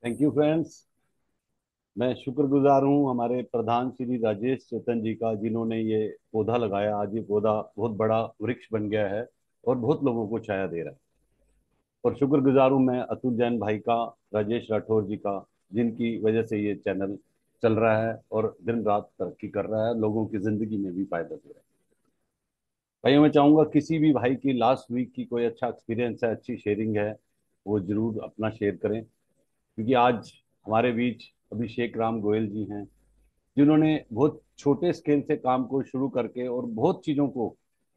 Thank you friends. मैं शुक्रगुजार हूँ हमारे प्रधान श्री राजेश चेतन जी का, जिन्होंने ये पौधा लगाया। आज ये पौधा बहुत बड़ा वृक्ष बन गया है और बहुत लोगों को छाया दे रहा है। और शुक्रगुजार हूँ मैं अतुल जैन भाई का, राजेश राठौर जी का, जिनकी वजह से ये चैनल चल रहा है और दिन रात तरक्की कर रहा है, लोगों की जिंदगी में भी फायदा दे रहा है। भाई मैं चाहूंगा किसी भी भाई की लास्ट वीक की कोई अच्छा एक्सपीरियंस है, अच्छी शेयरिंग है, वो जरूर अपना शेयर करें। क्योंकि आज हमारे बीच अभिषेक राम गोयल जी हैं, जिन्होंने बहुत छोटे स्केल से काम को शुरू करके और बहुत चीज़ों को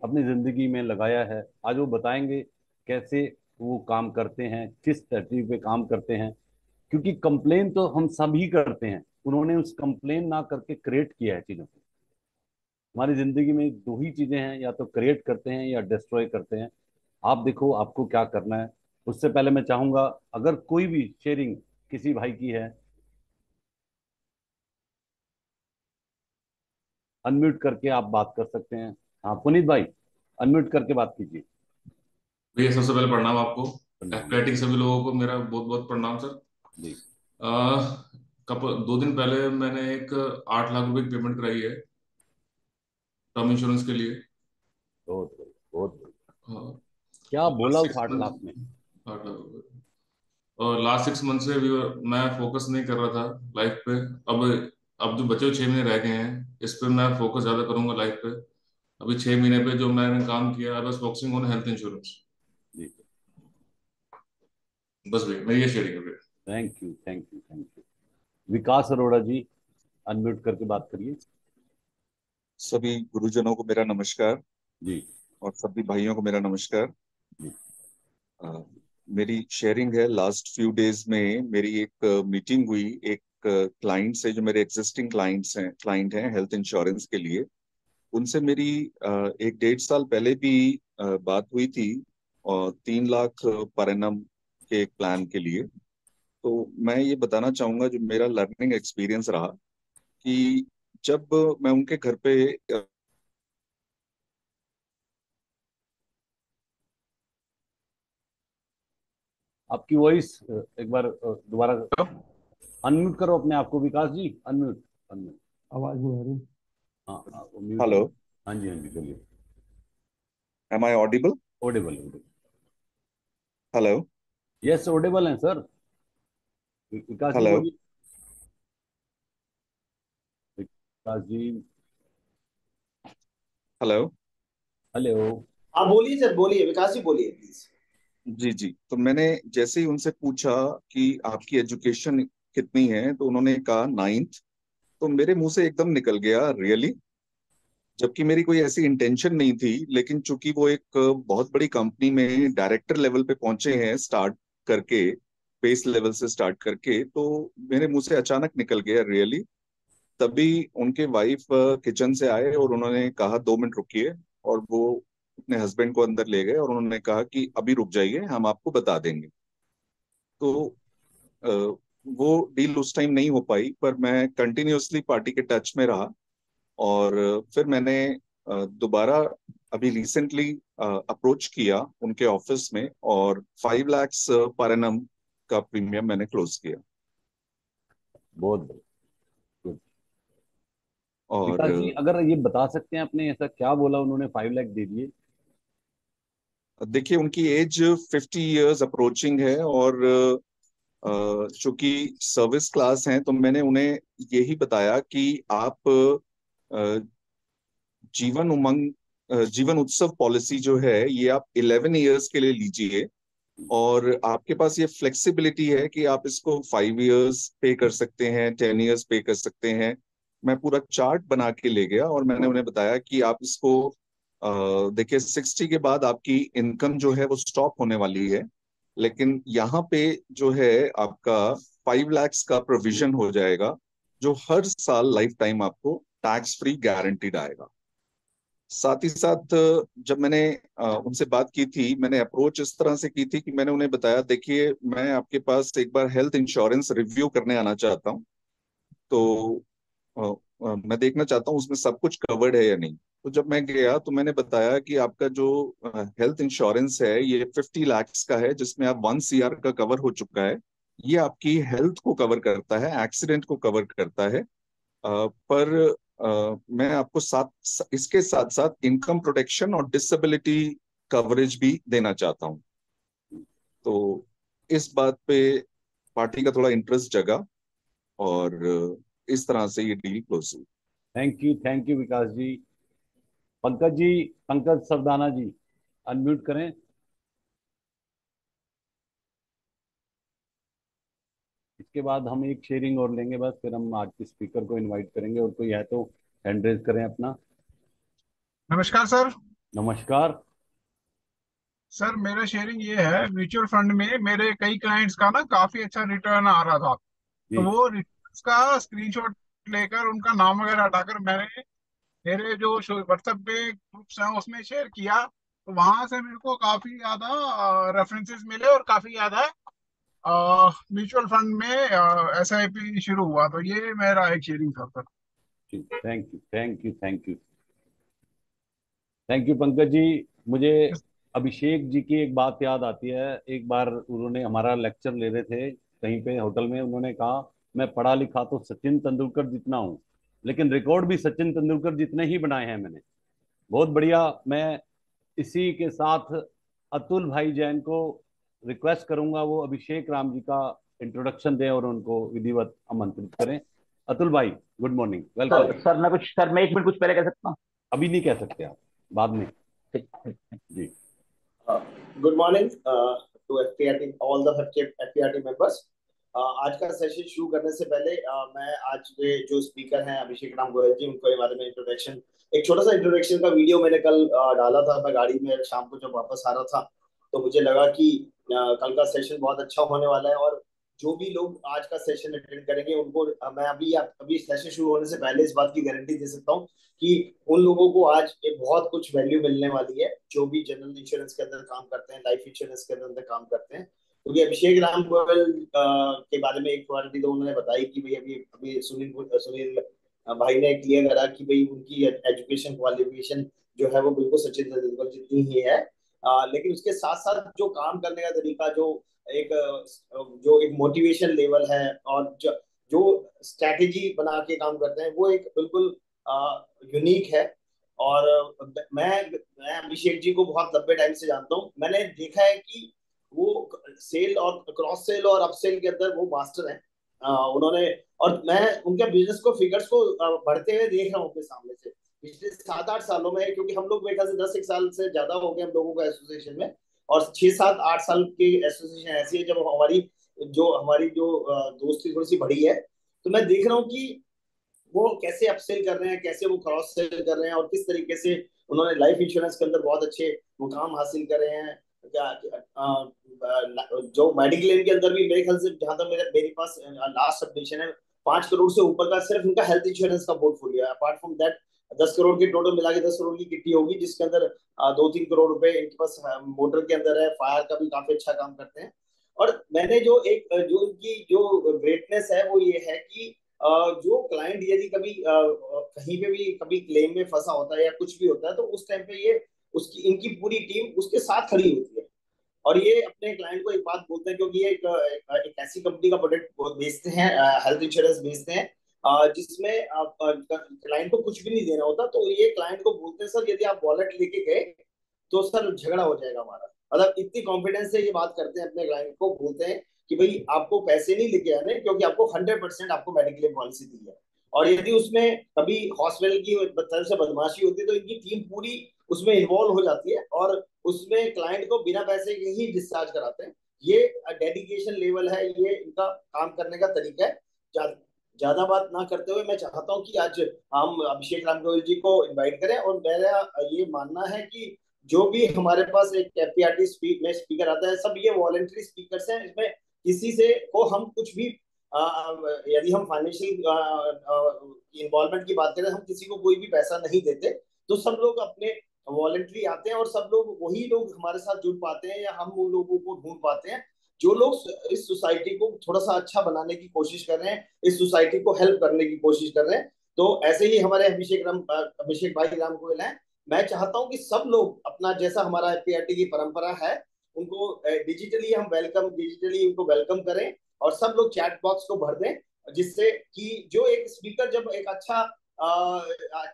अपनी ज़िंदगी में लगाया है। आज वो बताएंगे कैसे वो काम करते हैं, किस तरतीब पे काम करते हैं। क्योंकि कंप्लेन तो हम सभी करते हैं, उन्होंने उस कंप्लेन ना करके क्रिएट किया है चीज़ों को। हमारी ज़िंदगी में दो ही चीज़ें हैं, या तो क्रिएट करते हैं या डिस्ट्रॉय करते हैं। आप देखो आपको क्या करना है। उससे पहले मैं चाहूंगा, अगर कोई भी शेयरिंग किसी भाई की है, अनम्यूट करके आप बात कर सकते हैं। हाँ पुनीत भाई, अनम्यूट करके बात कीजिए। भैया सबसे पहले प्रणाम आपको। प्रणाम एथलेटिक सभी लोगों को मेरा बहुत बहुत प्रणाम सर। जी। आ, कप 2 दिन पहले मैंने एक 8 लाख रुपए की पेमेंट कराई है टर्म इंश्योरेंस के लिए। बहुत बढ़िया, बहुत बढ़िया। हाँ, क्या बोला लास्ट उस सिक्स 8 लाख में? मंथ 8 लाख रुपए। और लास्ट 6 मंथ से भी मैं फोकस नहीं कर रहा था लाइफ पे। अब अब जो बचे हुए 6 महीने रह गए हैं इस पे मैं फोकस ज्यादा करूंगा लाइफ पे। अभी 6 महीने पे जो मैंने काम किया है बस फोकसिंग ऑन हेल्थ इंश्योरेंस। जी। बस भैया मेरी ये शेयरिंग है भैया। Thank you, thank you, thank you. Vikas Arora ji, unmute करके बात करिए। सभी गुरुजनों को मेरा नमस्कार जी। और सभी भाइयों को मेरा नमस्कार। जी। अ, मेरी शेयरिंग है। लास्ट फ्यू डेज में मेरी एक मीटिंग हुई एक क्लाइंट से, जो मेरे एग्जिस्टिंग क्लाइंट हैं हेल्थ इंश्योरेंस के लिए। उनसे मेरी 1 डेढ़ साल पहले भी बात हुई थी, और 3 लाख पर एनम के एक प्लान के लिए। तो मैं ये बताना चाहूंगा जो मेरा लर्निंग एक्सपीरियंस रहा, कि जब मैं उनके घर पे आपकी वॉइस एक बार दोबारा अनम्यूट करो अपने आप को, विकास जी, अनम्यूट। अनम्यूट। आवाज नहीं आ रही। हाँ हाँ, वो म्यूट हो हेलो, गया। हाँ जी, हाँ जी, बोलिए। Am I audible? Audible, audible. Hello. Yes, audible है सर। विकास जी हेलो। बोलिए। विकास जी। हेलो। हेलो। हाँ बोलिए सर, बोलिए विकास जी, बोलिए प्लीज। जी जी, तो मैंने जैसे ही उनसे पूछा कि आपकी एजुकेशन कितनी है, तो उन्होंने कहा 9th। तो मेरे मुंह से एकदम निकल गया, रियली। जबकि मेरी कोई ऐसी इंटेंशन नहीं थी, लेकिन चूंकि वो एक बहुत बड़ी कंपनी में डायरेक्टर लेवल पे पहुंचे हैं स्टार्ट करके, बेस लेवल से स्टार्ट करके, तो मेरे मुंह से अचानक निकल गया, रियली। तभी उनके वाइफ किचन से आए और उन्होंने कहा 2 मिनट रुकिए। और वो अपने हस्बैंड को अंदर ले गए और उन्होंने कहा कि अभी रुक जाइए, हम आपको बता देंगे। तो अ, वो डील उस टाइम नहीं हो पाई, पर मैं कंटिन्यूअसली पार्टी के टच में रहा। और फिर मैंने दोबारा अभी रिसेंटली अप्रोच किया उनके ऑफिस में, और 5 lakhs पर एनम का प्रीमियम मैंने क्लोज किया। बहुत बढ़िया। Good। और विकास जी, अगर ये बता सकते हैं आपने ऐसा क्या बोला, उन्होंने 5 लाख दे दिए? देखिए, उनकी एज 50 years अप्रोचिंग है, और चूंकि सर्विस क्लास हैं, तो मैंने उन्हें यही बताया कि आप जीवन उमंग जीवन उत्सव पॉलिसी जो है, ये आप 11 years के लिए लीजिए। और आपके पास ये फ्लेक्सिबिलिटी है कि आप इसको 5 years पे कर सकते हैं, 10 years पे कर सकते हैं। मैं पूरा चार्ट बना के ले गया और मैंने उन्हें बताया कि आप इसको देखिए, 60 के बाद आपकी इनकम जो है वो स्टॉप होने वाली है। लेकिन यहाँ पे जो है आपका 5 lakhs का प्रोविजन हो जाएगा, जो हर साल लाइफ टाइम आपको टैक्स फ्री गारंटीड आएगा। साथ ही साथ जब मैंने उनसे बात की थी, मैंने अप्रोच इस तरह से की थी कि मैंने उन्हें बताया, देखिए मैं आपके पास एक बार हेल्थ इंश्योरेंस रिव्यू करने आना चाहता हूँ। तो अ, मैं देखना चाहता हूँ उसमें सब कुछ कवर्ड है या नहीं। तो जब मैं गया तो मैंने बताया कि आपका जो हेल्थ इंश्योरेंस है ये 50 lakhs का है, जिसमें आप 1 CR का कवर हो चुका है। ये आपकी हेल्थ को कवर करता है, एक्सीडेंट को कवर करता है। पर मैं आपको इसके साथ साथ इनकम प्रोटेक्शन और डिसेबिलिटी कवरेज भी देना चाहता हूँ। तो इस बात पे पार्टी का थोड़ा इंटरेस्ट जगा और इस तरह से ये डील क्लोज हुई। Thank you Vikas ji. Pankaj ji, Pankaj Sardana ji, unmute करें। इसके बाद हम एक शेयरिंग और लेंगे, बस फिर हम आज के स्पीकर को इनवाइट करेंगे, और कोई है तो हैंड रेज करें अपना। नमस्कार सर। नमस्कार। सर मेरा शेयरिंग ये है, म्यूचुअल फंड में मेरे कई क्लाइंट्स का ना काफी अच्छा रिटर्न आ रहा था। तो जी। वो रिटर्न्स का स्क्रीनशॉट लेकर उनका नाम वगैरह हटाकर मैंने मेरे जो व्हाट्सएप पे ग्रुप्स हैं उसमें शेयर किया। तो वहां से मेरे को काफी ज्यादा रेफरेंसेस मिले और काफी ज्यादा म्यूचुअल फंड में एसआईपी शुरू हुआ। तो ये मेरा एक शेयरिंग था sir. Thank you thank you Pankaj ji. मुझे अभिषेक जी की एक बात याद आती है। एक बार उन्होंने हमारा लेक्चर ले रहे थे कहीं पे होटल में, उन्होंने कहा मैं पढ़ा लिखा तो सचिन तेंदुलकर जितना हूँ, लेकिन रिकॉर्ड भी सचिन तेंदुलकर जितने ही बनाए हैं मैंने। बहुत बढ़िया। मैं इसी के साथ अतुल भाई जैन को रिक्वेस्ट करूंगा वो अभिषेक राम जी का इंट्रोडक्शन दें और उनको विधिवत आमंत्रित करें। अतुल भाई, गुड मॉर्निंग, वेलकम। सर मैं 1 मिनट कुछ पहले कह सकता हूँ? अभी नहीं कह सकते आप, बाद में। ठीक ठीक। जी। Good morning to FPRT, all the FPRT members. आज का सेशन शुरू करने से पहले मैं आज के जो स्पीकर हैं अभिषेक राम गोयल जी, उनको बारे में इंट्रोडक्शन, एक छोटा सा इंट्रोडक्शन का वीडियो मैंने कल डाला था। मैं गाड़ी में शाम को जब वापस आ रहा था तो मुझे लगा कि कल का सेशन बहुत अच्छा होने वाला है, और जो भी लोग आज का सेशन अटेंड करेंगे उनको मैं अभी सेशन शुरू होने से पहले इस बात की गारंटी दे सकता हूँ कि उन लोगों को आज बहुत कुछ वैल्यू मिलने वाली है जो भी जनरल इंश्योरेंस के अंदर काम करते हैं, लाइफ इंश्योरेंस के अंदर काम करते हैं। क्योंकि अभिषेक राम गोयल के बारे में एक क्वालिटी तो उन्होंने बताई कि भाई अभी अभी सुनील सुनील भाई ने क्लियर करा कि भाई उनकी एजुकेशन क्वालिफिकेशन जो है वो बिल्कुल सचिन तेंदुलकर जितनी ही है। लेकिन उसके साथ साथ जो काम करने का तरीका, जो एक मोटिवेशन लेवल है, और जो स्ट्रैटेजी बना के काम करते हैं, वो एक बिल्कुल यूनिक है। और मैं अभिषेक जी को बहुत लंबे टाइम से जानता हूँ। मैंने देखा है कि वो सेल और क्रॉस सेल और अपसेल के अंदर वो मास्टर हैं। उन्होंने, और मैं उनके बिजनेस को, फिगर्स को बढ़ते हुए देख रहा हूँ अपने सामने से पिछले 7-8 सालों में। क्योंकि हम लोग मेरे ख्याल से 10 साल से ज्यादा हो गए हम लोगों को एसोसिएशन में, और 6-7-8 साल की एसोसिएशन ऐसी है जब हमारी जो दोस्ती थोड़ी सी बड़ी है। तो मैं देख रहा हूँ कि वो कैसे अपसेल कर रहे हैं, कैसे वो क्रॉस सेल कर रहे हैं, और किस तरीके से उन्होंने लाइफ इंश्योरेंस के अंदर बहुत अच्छे मुकाम हासिल करे हैं। जो मेडिक्लेम के अंदर भी मेरे ख्याल से, जहां तक मेरे पास लास्ट अपडेशन है, 5 करोड़ से ऊपर का सिर्फ उनका हेल्थ इंश्योरेंस का पोर्टफोलियो है। अपार्ट फ्रॉम दैट 10 करोड़ की टोटल मिला के 10 करोड़ की किट्टी होगी, जिसके अंदर 2-3 करोड़ रुपए इनके पास मोटर के अंदर है। फायर का भी काफी अच्छा काम करते हैं। और मैंने जो इनकी जो ग्रेटनेस है वो ये है कि जो क्लाइंट यदि कभी कहीं पे भी कभी क्लेम में फंसा होता है या कुछ भी होता है, तो उस टाइम पे ये उसकी इनकी पूरी टीम उसके साथ खड़ी होती है। और ये अपने क्लाइंट को एक बात बोलते हैं, क्योंकि ये एक ऐसी कंपनी का प्रोडक्ट बेचते हैं, हेल्थ इंश्योरेंस बेचते हैं, जिसमें क्लाइंट को कुछ भी नहीं देना होता। तो ये क्लाइंट को बोलते हैं, सर यदि आप वॉलेट लेके गए तो सर झगड़ा हो जाएगा हमारा। मतलब इतनी कॉन्फिडेंस से ये बात करते हैं, अपने क्लाइंट को बोलते हैं कि भाई आपको पैसे नहीं लेके आने, क्योंकि आपको 100% आपको मेडिक्लेम पॉलिसी दी है। और यदि उसमें कभी हॉस्पिटल की तरफ से बदमाशी होती है तो इनकी टीम पूरी उसमें इन्वॉल्व हो जाती है, और उसमें क्लाइंट को बिना पैसे के ही डिस्चार्ज कराते हैं। ये डेडिकेशन लेवल है, ये इनका काम करने का तरीका है। ज्यादा बात ना करते हुए मैं चाहता हूँ कि आज हम अभिषेक राम गोयल जी को इनवाइट करें। और मेरा ये मानना है कि जो भी हमारे पास एक एफपीआरटी में स्पीकर आता है, सब ये वॉलेंटरी स्पीकर्स हैं। इसमें किसी से को हम कुछ भी यदि हम फाइनेंशियल इन्वॉल्वमेंट की बात करें, हम किसी को कोई भी पैसा नहीं देते। तो सब लोग अपने वॉलेंटरी आते हैं, और सब लोग वही लोग हमारे साथ जुड़ पाते हैं, या हम उन लोगों को ढूंढ पाते हैं जो लोग इस सोसाइटी को थोड़ा सा अच्छा बनाने की कोशिश कर रहे हैं, इस सोसाइटी को हेल्प करने की कोशिश कर रहे हैं। तो ऐसे ही हमारे अभिषेक भाई राम गोयल हैं। मैं चाहता हूं कि सब लोग अपना, जैसा हमारा एफपीआरटी की परंपरा है, उनको डिजिटली उनको वेलकम करें, और सब लोग चैट बॉक्स को भर दें, जिससे कि जो एक स्पीकर जब एक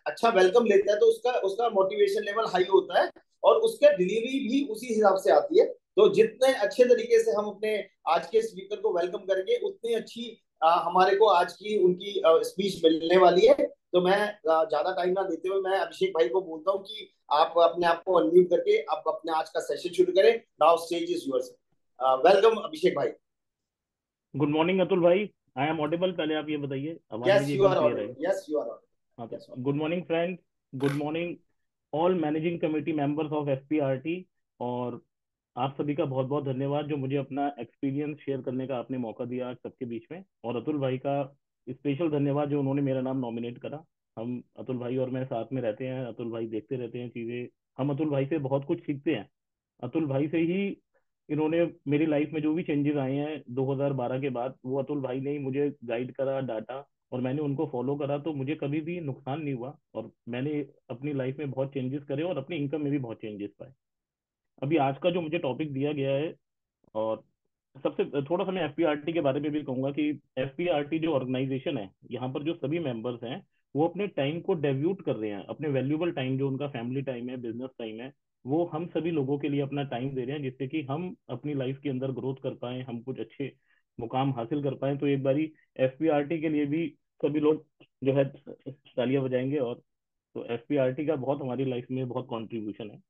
अच्छा वेलकम लेता है तो उसका उसका मोटिवेशन लेवल हाई होता है और उसका डिलीवरी भी उसी हिसाब से आती है। तो जितने अच्छे तरीके से हम अपने आज के स्पीकर को वेलकम करेंगे उतनी अच्छी हमारे को आज की उनकी स्पीच मिलने वाली है। तो मैं ज्यादा टाइम ना देते हुए मैं अभिषेक भाई को बोलता हूँ कि आप अपने आप को अनम्यूट करके आप अपने आज का सेशन शुरू करें। Now stage is yours. Welcome Abhishek भाई। गुड मॉर्निंग अतुल भाई, आई एम ऑडिबल? पहले आप ये बताइए, आवाज यस मेरी यू एकदम आर क्लियर है? ऑडिबल, यस यू आर हाँ, ऑडिबल, तो yes. Good morning friends, good morning all managing committee members of FPRT. और आप सभी का बहुत बहुत धन्यवाद जो मुझे अपना एक्सपीरियंस शेयर करने का आपने मौका दिया आज सबके बीच में। और अतुल भाई का स्पेशल धन्यवाद जो उन्होंने मेरा नाम नॉमिनेट करा। हम अतुल भाई और मैं साथ में रहते हैं, अतुल भाई देखते रहते हैं चीज़ें, हम अतुल भाई से बहुत कुछ सीखते हैं। अतुल भाई से ही इन्होंने मेरी लाइफ में जो भी चेंजेस आए हैं 2012 के बाद, वो अतुल भाई ने ही मुझे गाइड करा, डाटा, और मैंने उनको फॉलो करा, तो मुझे कभी भी नुकसान नहीं हुआ और मैंने अपनी लाइफ में बहुत चेंजेस करे और अपनी इनकम में भी बहुत चेंजेस पाए। अभी आज का जो मुझे टॉपिक दिया गया है, और सबसे थोड़ा सा मैं एफपीआरटी के बारे में भी कहूंगा कि एफपीआरटी जो ऑर्गेनाइजेशन है, यहाँ पर जो सभी मेंबर्स हैं वो अपने टाइम को डेव्यूट कर रहे हैं, अपने वैल्यूबल टाइम जो उनका फैमिली टाइम है, बिजनेस टाइम है, वो हम सभी लोगों के लिए अपना टाइम दे रहे हैं, जिससे कि हम अपनी लाइफ के अंदर ग्रोथ कर पाए, हम कुछ अच्छे मुकाम हासिल कर पाए। तो एक बारी एफपीआरटी के लिए भी सभी लोग जो है तालियां बजाएंगे। और तो एफपीआरटी का बहुत हमारी लाइफ में बहुत कॉन्ट्रीब्यूशन है।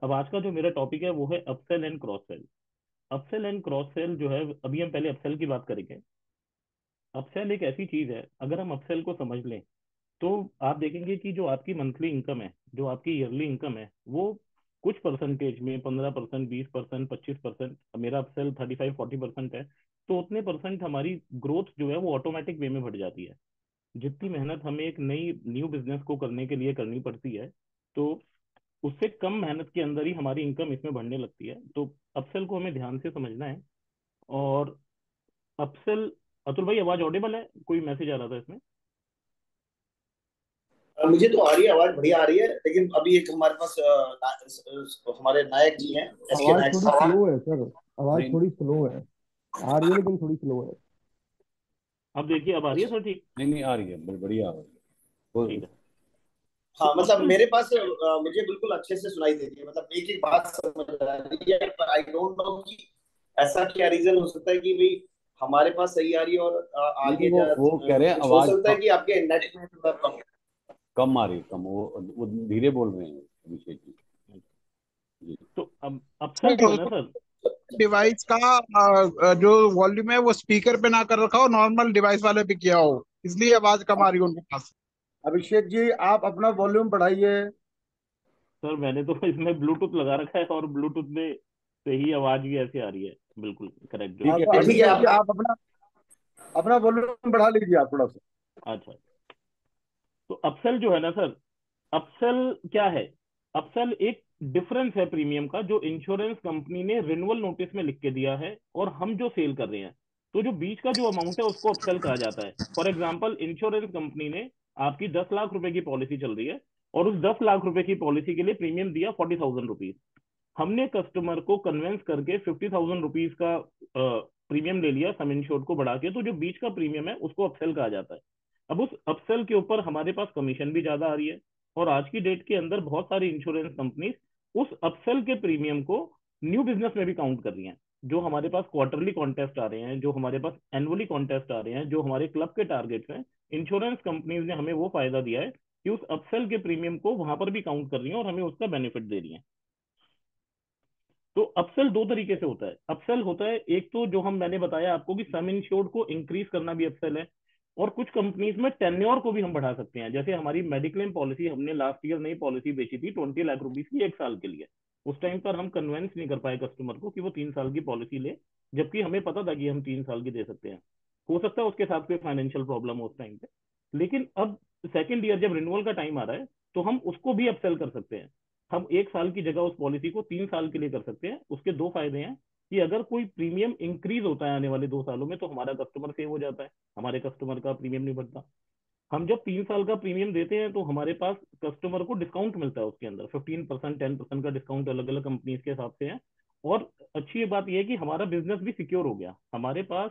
अब आज का जो मेरा टॉपिक है वो है upsell and cross sell. Upsell and cross sell जो है, अभी हम पहले अपसेल की बात करेंगे। अपसेल एक ऐसी चीज है, अगर हम अपसेल को समझ लें तो आप देखेंगे कि जो आपकी मंथली इनकम है, जो आपकी ईयरली इनकम है, वो कुछ परसेंटेज में 15%, 20%, 25%, मेरा अपसेल 35-40% है, तो उतने परसेंट हमारी ग्रोथ जो है वो ऑटोमेटिक वे में बढ़ जाती है। जितनी मेहनत हमें एक नई न्यू बिजनेस को करने के लिए करनी पड़ती है, तो उससे कम मेहनत के अंदर ही हमारी इनकम इसमें बढ़ने लगती है। तो अपसेल को हमें ध्यान से समझना है। और अपसेल, अतुल भाई आवाज ऑडिबल है? कोई मैसेज आ रहा था इसमें? मुझे तो आ रही है, आवाज बढ़िया आ रही है, लेकिन अभी एक हमारे पास हमारे नायक जी हैं, एस के आवाज नायक थोड़ी साहब। स्लो है सर, आवाज नहीं थोड़ी स्लो है। आ रही है लेकिन थोड़ी स्लो है। अब देखिए, अब आ रही है सर? ठीक, नहीं नहीं, आ रही है, बढ़िया आ रही है। ठीक है। तो हाँ मतलब अपसेल, मेरे पास मुझे बिल्कुल अच्छे से सुनाई देती है, मतलब एक एक बात समझ आ रही है, पर आई डोंट नो कि ऐसा क्या रीजन हो सकता है कि भाई हमारे पास सही आ रही है और नहीं नहीं, आगे वो कह रहे हैं कुछ हो आवाज सकता है कि आपके नेट में थोड़ा कम। कम आ रही है, कम। वो धीरे बोल रहे हैं अभिषेक जी। जी। तो अब अपसेल जो है ना सर, डिवाइस का जो वॉल्यूम है वो स्पीकर पे ना कर रखा हो, नॉर्मल डिवाइस वाले पे किया हो, इसलिए आवाज कम आ रही है उनके पास। अभिषेक जी आप अपना वॉल्यूम बढ़ाइए। सर मैंने तो इसमें ब्लूटूथ लगा रखा है और ब्लूटूथ में से ही आवाज भी ऐसे आ रही है, बिल्कुल करेक्ट जो ठीक है। है, अब ठीक ठीक है अभिषेक है। जी आप अपना अपना वॉल्यूम बढ़ा लीजिए आप थोड़ा सा। अच्छा, तो अपसेल जो है ना सर, अपसेल क्या है? अपसेल एक डिफरेंस है प्रीमियम का, जो इंश्योरेंस कंपनी ने रिन्यूअल नोटिस में लिख के दिया है और हम जो सेल कर रहे हैं, तो जो बीच का जो अमाउंट है उसको अपसेल कहा जाता है। फॉर एग्जांपल, इंश्योरेंस कंपनी ने आपकी 10 लाख रुपए की पॉलिसी चल रही है और उस 10 लाख रुपए की पॉलिसी के लिए प्रीमियम दिया 40,000 रुपीज। हमने कस्टमर को कन्वेंस करके 50,000 रुपीज का प्रीमियम ले लिया सम इंश्योर्ड को बढ़ा के, तो जो बीच का प्रीमियम है उसको अपसेल कहा जाता है। अब उस अपसेल के ऊपर हमारे पास कमीशन भी ज्यादा आ रही है। और आज की डेट के अंदर बहुत सारी इंश्योरेंस कंपनीज उस अपसेल के प्रीमियम को न्यू बिजनेस में भी काउंट कर रही हैं। जो हमारे पास क्वार्टरली कॉन्टेस्ट आ रहे हैं, जो हमारे पास एनुअली कॉन्टेस्ट आ रहे हैं, जो हमारे क्लब के टारगेट्स हैं, इंश्योरेंस कंपनीज ने हमें वो फायदा दिया है कि उस अपसेल के प्रीमियम को वहां पर भी काउंट कर रही हैं और हमें उसका बेनिफिट दे रही हैं। तो अपसेल दो तरीके से होता है। अपसेल होता है एक तो जो हम मैंने बताया आपको कि सम इंश्योर्ड को इंक्रीज करना भी अपसेल है। और कुछ कंपनीज में टेन्योर को भी हम बढ़ा सकते हैं, जैसे हमारी मेडिक्लेम पॉलिसी, हमने लास्ट ईयर नई पॉलिसी बेची थी 20 लाख रुपीज की 1 साल के लिए। उस टाइम पर हम कन्वेंस नहीं कर पाए कस्टमर को कि वो 3 साल की पॉलिसी ले, जबकि हमें पता था कि हम 3 साल की दे सकते हैं। हो सकता है उसके साथ कोई फाइनेंशियल प्रॉब्लम हो उस टाइम पे, लेकिन अब सेकेंड ईयर जब रिन्यूअल का टाइम आ रहा है तो हम उसको भी अपसेल कर सकते हैं। हम 1 साल की जगह उस पॉलिसी को 3 साल के लिए कर सकते हैं। उसके दो फायदे हैं कि अगर कोई प्रीमियम इंक्रीज होता है आने वाले 2 सालों में, तो हमारा कस्टमर सेव हो जाता है, हमारे कस्टमर का प्रीमियम नहीं बढ़ता। हम जब 3 साल का प्रीमियम देते हैं तो हमारे पास कस्टमर को डिस्काउंट मिलता है, उसके अंदर 15%, 10% का डिस्काउंट अलग अलग कंपनीज के हिसाब से है। और अच्छी ये बात यह है कि हमारा बिजनेस भी सिक्योर हो गया। हमारे पास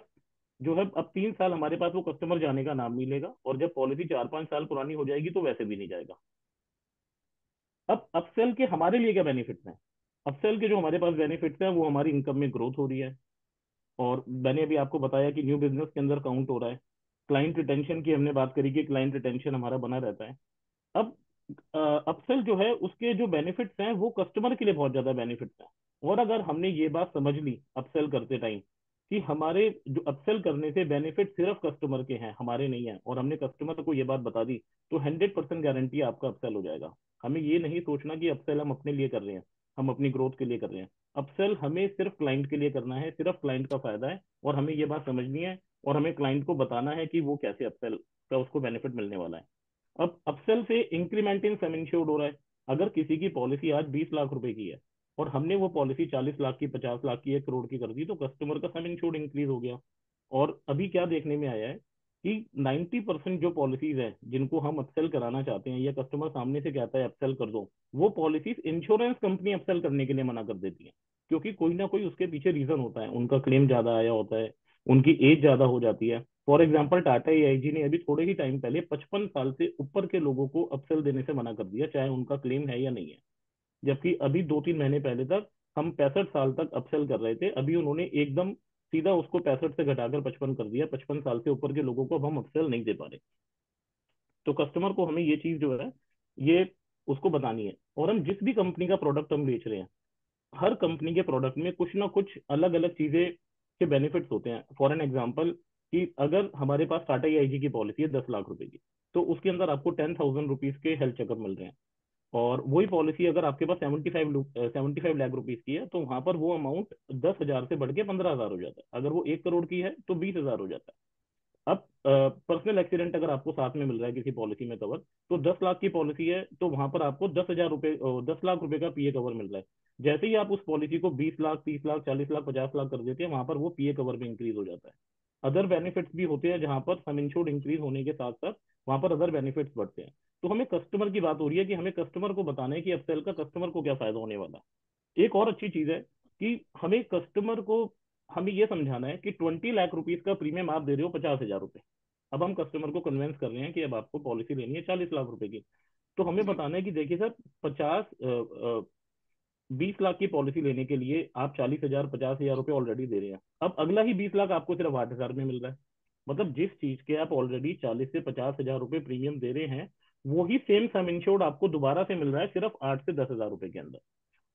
जो है अब 3 साल हमारे पास वो कस्टमर जाने का नाम नहीं लेगा, और जब पॉलिसी 4-5 साल पुरानी हो जाएगी तो वैसे भी नहीं जाएगा। अब अपसेल के हमारे लिए क्या बेनिफिट्स हैं? अपसेल के जो हमारे पास बेनिफिट्स हैं वो हमारी इनकम में ग्रोथ हो रही है, और मैंने अभी आपको बताया कि न्यू बिजनेस के अंदर काउंट हो रहा है। क्लाइंट रिटेंशन की हमने बात करी कि क्लाइंट रिटेंशन हमारा बना रहता है। अब अपसेल जो है उसके जो बेनिफिट्स हैं वो कस्टमर के लिए बहुत ज्यादा बेनिफिट्स हैं। और अगर हमने ये बात समझ ली अपसेल करते टाइम कि हमारे जो अपसेल करने से बेनिफिट सिर्फ कस्टमर के हैं, हमारे नहीं है, और हमने कस्टमर को ये बात बता दी, तो 100% गारंटी आपका अपसेल हो जाएगा। हमें ये नहीं सोचना कि अपसेल हम अपने लिए कर रहे हैं, हम अपनी ग्रोथ के लिए कर रहे हैं। अपसेल हमें सिर्फ क्लाइंट के लिए करना है, सिर्फ क्लाइंट का फायदा है, और हमें ये बात समझनी है, और हमें क्लाइंट को बताना है कि वो कैसे अपसेल का उसको बेनिफिट मिलने वाला है। अब अपसेल से इंक्रीमेंट इन सम इंश्योर्ड हो रहा है। अगर किसी की पॉलिसी आज 20 लाख रुपए की है और हमने वो पॉलिसी 40 लाख की, 50 लाख की, 1 करोड़ की कर दी, तो कस्टमर का सम इंश्योर्ड इंक्रीज हो गया। और अभी क्या देखने में आया है कि 90% जो पॉलिसीज हैं जिनको हम अपसेल कराना चाहते हैं या कस्टमर सामने से कहता है अपसेल कर दो, वो पॉलिसीज इंश्योरेंस कंपनी अपसेल करने के लिए मना कर देती है, क्योंकि कोई ना कोई उसके पीछे रीजन होता है, उनका क्लेम ज्यादा आया होता है, उनकी एज ज्यादा हो जाती है। फॉर एग्जाम्पल टाटा एआईजी ने अभी थोड़े ही टाइम पहले 55 साल से ऊपर के लोगों को अपसेल देने से मना कर दिया, चाहे उनका क्लेम है या नहीं है। जबकि अभी 2-3 महीने पहले तक हम 65 साल तक अपसेल कर रहे थे, अभी उन्होंने एकदम सीधा उसको 65 से घटाकर 55 कर दिया। 55 साल से ऊपर के लोगों को अब हम अपसेल नहीं दे पा रहे। तो कस्टमर को हमें ये चीज जो है ये उसको बतानी है। और हम जिस भी कंपनी का प्रोडक्ट हम बेच रहे हैं, हर कंपनी के प्रोडक्ट में कुछ ना कुछ अलग अलग चीजें के बेनिफिट्स होते हैं। फॉर एन एग्जाम्पल कि अगर हमारे पास टाटा आईजी की पॉलिसी है 10 लाख रुपए की, तो उसके अंदर आपको 10,000 रुपीज के हेल्थ चेकअप मिल रहे हैं। और वही पॉलिसी अगर आपके पास 75 लाख रुपीज की है, तो वहां पर वो अमाउंट 10,000 से बढ़ के 15,000 हो जाता है। अगर वो 1 करोड़ की है तो 20,000 हो जाता है। अब पर्सनल एक्सीडेंट अगर आपको साथ में मिल रहा है किसी पॉलिसी में कवर, तो 10 लाख की पॉलिसी है तो वहां पर आपको 10,000 रुपए, 10 लाख रुपए का पीए कवर मिल रहा है। जैसे ही आप उस पॉलिसी को 20 लाख, 30 लाख, 40 लाख, 50 लाख कर देते हैं, वहां पर वो पीए कवर भी इंक्रीज हो जाता है। अदर बेनिफिट्स भी होते हैं जहां पर सम इंश्योर्ड इंक्रीज होने के साथ साथ वहां पर अदर बेनिफिट्स बढ़ते हैं। तो हमें कस्टमर की बात हो रही है कि हमें कस्टमर को बताना है कि अपसेल का कस्टमर को क्या फायदा होने वाला है। एक और अच्छी चीज है कि हमें कस्टमर को हमें ये समझाना है कि 20 लाख रुपीज का प्रीमियम आप दे रहे हो 50,000 रुपए। अब हम कस्टमर को कन्विंस कर रहे हैं कि अब आपको पॉलिसी लेनी है 40 लाख रुपए की। तो हमें जी। बताना है कि देखिए सर, 20 लाख की पॉलिसी लेने के लिए आप 40,000, 50,000 रुपये ऑलरेडी दे रहे हैं। अब अगला ही 20 लाख आपको सिर्फ 8,000 में मिल रहा है। मतलब जिस चीज के आप ऑलरेडी 40 से 50,000 रुपये प्रीमियम दे रहे हैं, वो ही सेम सम इंश्योर्ड आपको दोबारा से मिल रहा है सिर्फ 8 से 10,000 रुपए के अंदर।